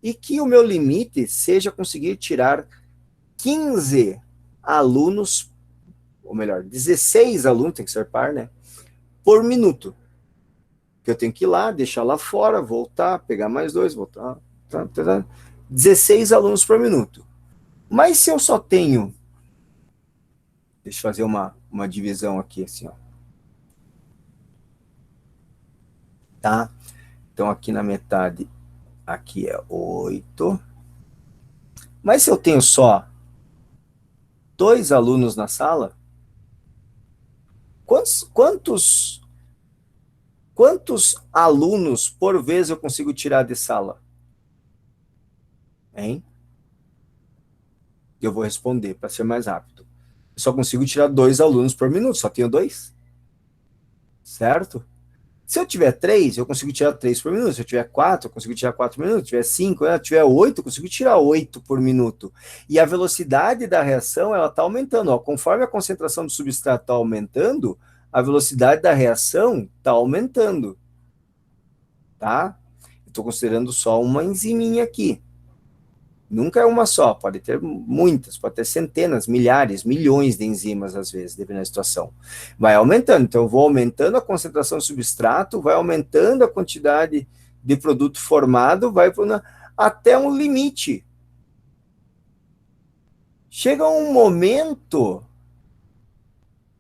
E que o meu limite seja conseguir tirar 15 alunos, ou melhor, 16 alunos, tem que ser par, né? Por minuto. Que eu tenho que ir lá, deixar lá fora, voltar, pegar mais 2, voltar. 16 alunos por minuto. Mas se eu só tenho... Deixa eu fazer uma divisão aqui, assim, ó. Tá? Então, aqui na metade, aqui é 8. Mas se eu tenho só 2 alunos na sala, quantos alunos por vez eu consigo tirar de sala? Hein? Eu vou responder para ser mais rápido. Eu só consigo tirar 2 alunos por minuto, só tenho 2. Certo? Se eu tiver 3, eu consigo tirar 3 por minuto. Se eu tiver 4, eu consigo tirar 4 minutos. Se eu tiver 5, se eu tiver 8, eu consigo tirar 8 por minuto. E a velocidade da reação, ela está aumentando. Ó. Conforme a concentração do substrato está aumentando, a velocidade da reação está aumentando, tá? Estou considerando só uma enziminha aqui. Nunca é uma só, pode ter muitas, pode ter centenas, milhares, milhões de enzimas, às vezes, dependendo da situação. Vai aumentando, então eu vou aumentando a concentração do substrato, vai aumentando a quantidade de produto formado, vai até um limite. Chega um momento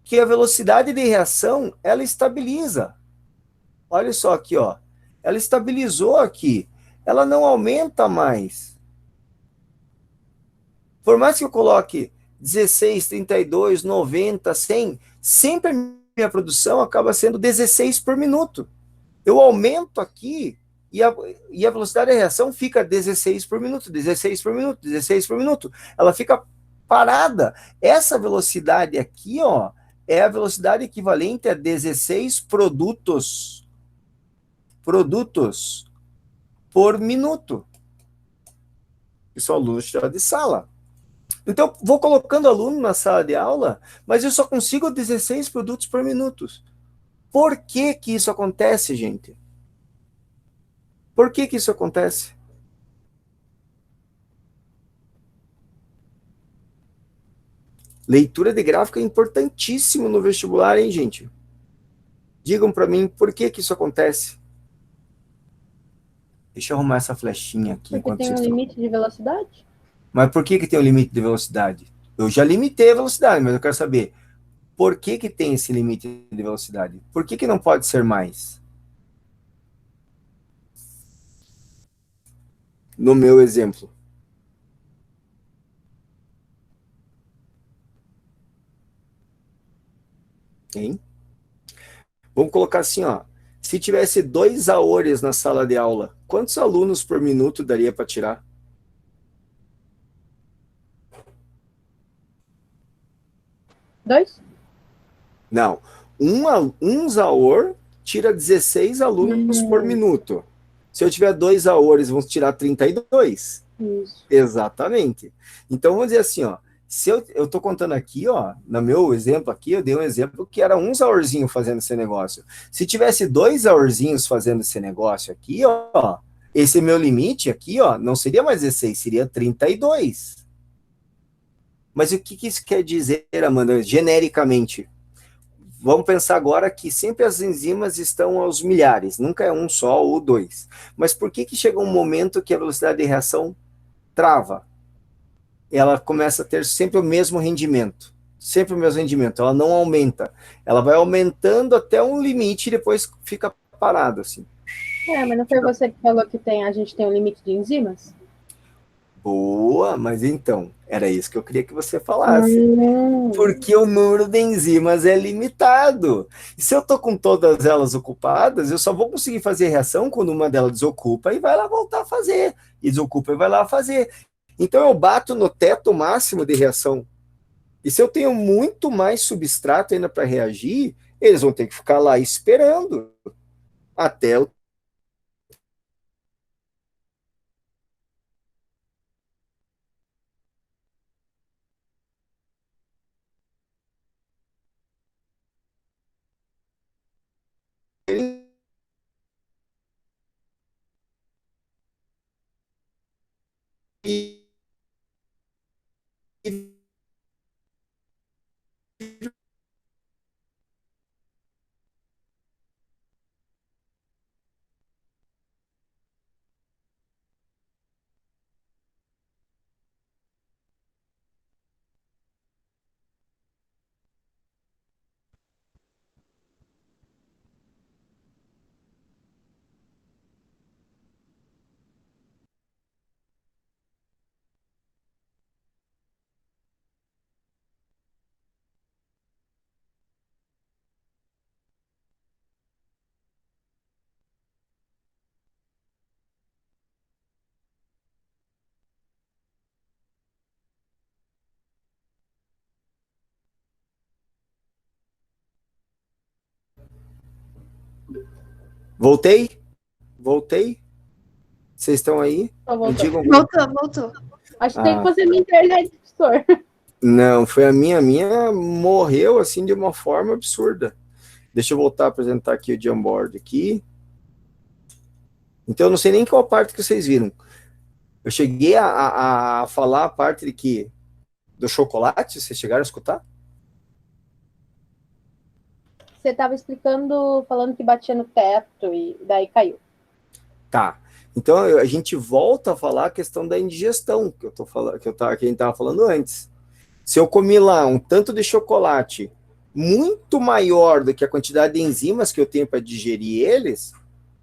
que a velocidade de reação, ela estabiliza. Olha só aqui, ó. Ela estabilizou aqui. Ela não aumenta mais. Por mais que eu coloque 16, 32, 90, 100, sempre a minha produção acaba sendo 16 por minuto. Eu aumento aqui e a velocidade da reação fica 16 por minuto, 16 por minuto, 16 por minuto. Ela fica parada. Essa velocidade aqui, ó, é a velocidade equivalente a 16 produtos por minuto. Isso é aluno de sala. Então, vou colocando aluno na sala de aula, mas eu só consigo 16 produtos por minuto. Por que que isso acontece, gente? Por que que isso acontece? Leitura de gráfico é importantíssimo no vestibular, hein, gente? Digam para mim por que que isso acontece. Deixa eu arrumar essa flechinha aqui. Porque tem um limite de velocidade? Mas por que que tem um limite de velocidade? Eu já limitei a velocidade, mas eu quero saber por que que tem esse limite de velocidade? Por que que não pode ser mais? No meu exemplo. Hein? Vamos colocar assim, ó. Se tivesse 2 aores na sala de aula, quantos alunos por minuto daria para tirar? Dois? Não. Um zaor tira 16 alunos por minuto. Se eu tiver 2 aores, vamos tirar 32. Isso. Exatamente. Então, vamos dizer assim, ó. Se eu estou contando aqui, ó, no meu exemplo aqui, eu dei um exemplo que era um zaorzinho fazendo esse negócio. Se tivesse 2 zaorzinhos fazendo esse negócio aqui, ó, esse meu limite aqui, ó, não seria mais 16, seria 32. Mas o que isso quer dizer, Amanda, genericamente? Vamos pensar agora que sempre as enzimas estão aos milhares, nunca é um só ou 2. Mas por que chega um momento que a velocidade de reação trava? Ela começa a ter sempre o mesmo rendimento. Sempre o mesmo rendimento, ela não aumenta. Ela vai aumentando até um limite e depois fica parada, assim. Mas não foi você que falou que a gente tem um limite de enzimas? Boa, mas então, era isso que eu queria que você falasse. Porque o número de enzimas é limitado. E se eu estou com todas elas ocupadas, eu só vou conseguir fazer reação quando uma delas desocupa e vai lá voltar a fazer. E desocupa e vai lá fazer. Então eu bato no teto máximo de reação. E se eu tenho muito mais substrato ainda para reagir, eles vão ter que ficar lá esperando até o Voltei? Voltei? Vocês estão aí? Me digam. Voltou. Acho que tem que fazer minha internet, professor. Não, foi a minha morreu assim de uma forma absurda. Deixa eu voltar a apresentar aqui o Jamboard aqui. Então, eu não sei nem qual parte que vocês viram. Eu cheguei a falar a parte de que do chocolate, vocês chegaram a escutar? Você estava explicando, falando que batia no teto e daí caiu. Tá. Então, a gente volta a falar a questão da indigestão, que a gente estava falando antes. Se eu comi lá um tanto de chocolate muito maior do que a quantidade de enzimas que eu tenho para digerir eles,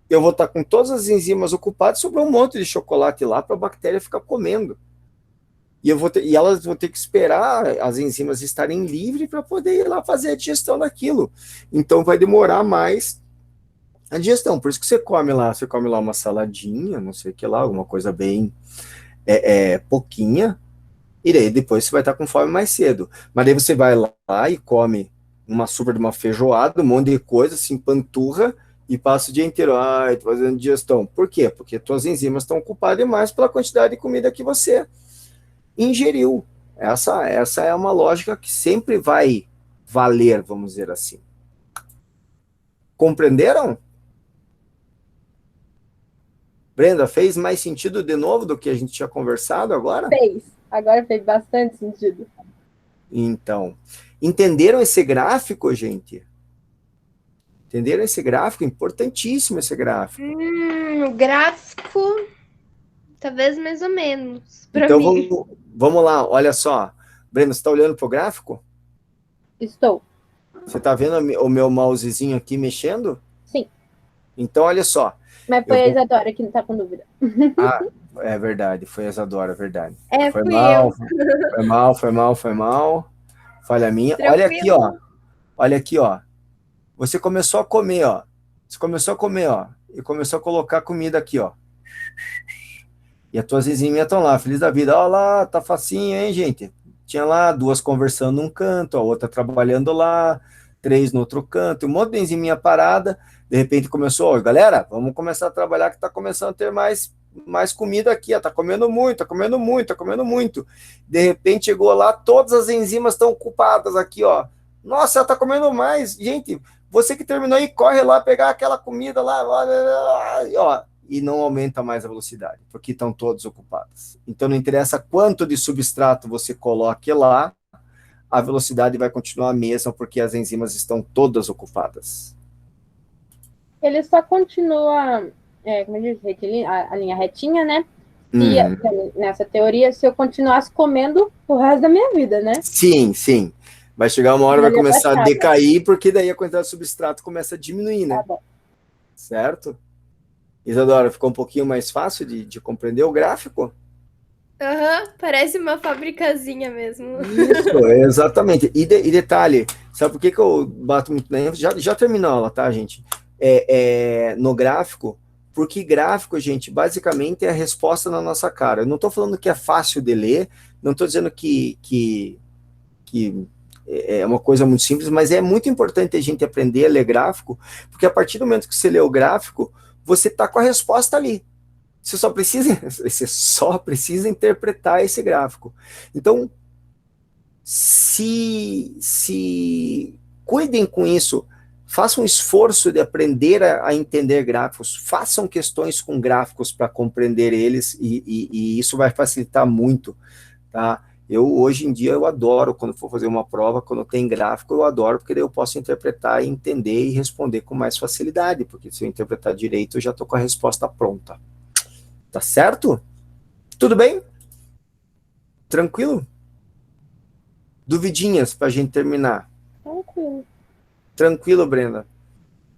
eu vou estar com todas as enzimas ocupadas, sobrou um monte de chocolate lá para a bactéria ficar comendo. E elas vão ter que esperar as enzimas estarem livres para poder ir lá fazer a digestão daquilo. Então vai demorar mais a digestão. Por isso que você come lá uma saladinha, não sei o que lá, alguma coisa bem pouquinha, e daí depois você vai estar com fome mais cedo. Mas daí você vai lá e come uma super de uma feijoada, um monte de coisa, se empanturra e passa o dia inteiro, tô fazendo digestão. Por quê? Porque tuas enzimas estão ocupadas demais pela quantidade de comida que você ingeriu. Essa é uma lógica que sempre vai valer, vamos dizer assim. Compreenderam? Brenda, fez mais sentido de novo do que a gente tinha conversado agora? Agora fez bastante sentido. Então, entenderam esse gráfico, gente? Entenderam esse gráfico? Importantíssimo esse gráfico. O gráfico, talvez mais ou menos, para Então, mim. vamos lá, olha só. Brenda, você está olhando para o gráfico? Estou. Você está vendo o meu mousezinho aqui mexendo? Sim. Então, olha só. Mas foi a Isadora que não está com dúvida. É verdade, foi a Isadora, é verdade. Foi mal, Foi mal. Falha minha. Tranquilo. Olha aqui, ó. Você começou a comer, ó. E começou a colocar comida aqui, ó. E as tuas enziminhas estão lá, feliz da vida. Olha lá, tá facinho, hein, gente? Tinha lá 2 conversando num canto, a outra trabalhando lá, 3 no outro canto, um monte de enziminha parada. De repente começou, galera, vamos começar a trabalhar que tá começando a ter mais comida aqui, ó. Tá comendo muito. De repente chegou lá, todas as enzimas estão ocupadas aqui, ó. Nossa, ela tá comendo mais. Gente, você que terminou aí, corre lá pegar aquela comida lá, ó. E não aumenta mais a velocidade, porque estão todos ocupados. Então não interessa quanto de substrato você coloque lá, a velocidade vai continuar a mesma, porque as enzimas estão todas ocupadas. Ele só continua, como eu disse, a linha retinha, né? E nessa teoria, se eu continuasse comendo o resto da minha vida, né? Sim. Vai chegar uma hora, vai começar a decair, porque daí a quantidade de substrato começa a diminuir, né? Tá bom. Certo? Isadora, ficou um pouquinho mais fácil de compreender o gráfico? Parece uma fabricazinha mesmo. Isso, exatamente. E detalhe, sabe por que eu bato muito na ênfase? Já terminou a aula, tá, gente? No gráfico, porque gráfico, gente, basicamente é a resposta na nossa cara. Eu não estou falando que é fácil de ler, não estou dizendo que é uma coisa muito simples, mas é muito importante a gente aprender a ler gráfico, porque a partir do momento que você lê o gráfico, você está com a resposta ali. Você só precisa interpretar esse gráfico. Então, se cuidem com isso, façam um esforço de aprender a entender gráficos, façam questões com gráficos para compreender eles, e isso vai facilitar muito, tá? Hoje em dia, eu adoro, quando for fazer uma prova, quando tem gráfico, eu adoro, porque daí eu posso interpretar, entender e responder com mais facilidade, porque se eu interpretar direito, eu já estou com a resposta pronta. Tá certo? Tudo bem? Tranquilo? Duvidinhas para a gente terminar? Tranquilo, Brenda.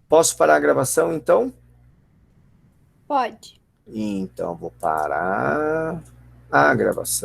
Posso parar a gravação, então? Pode. Então, vou parar a gravação.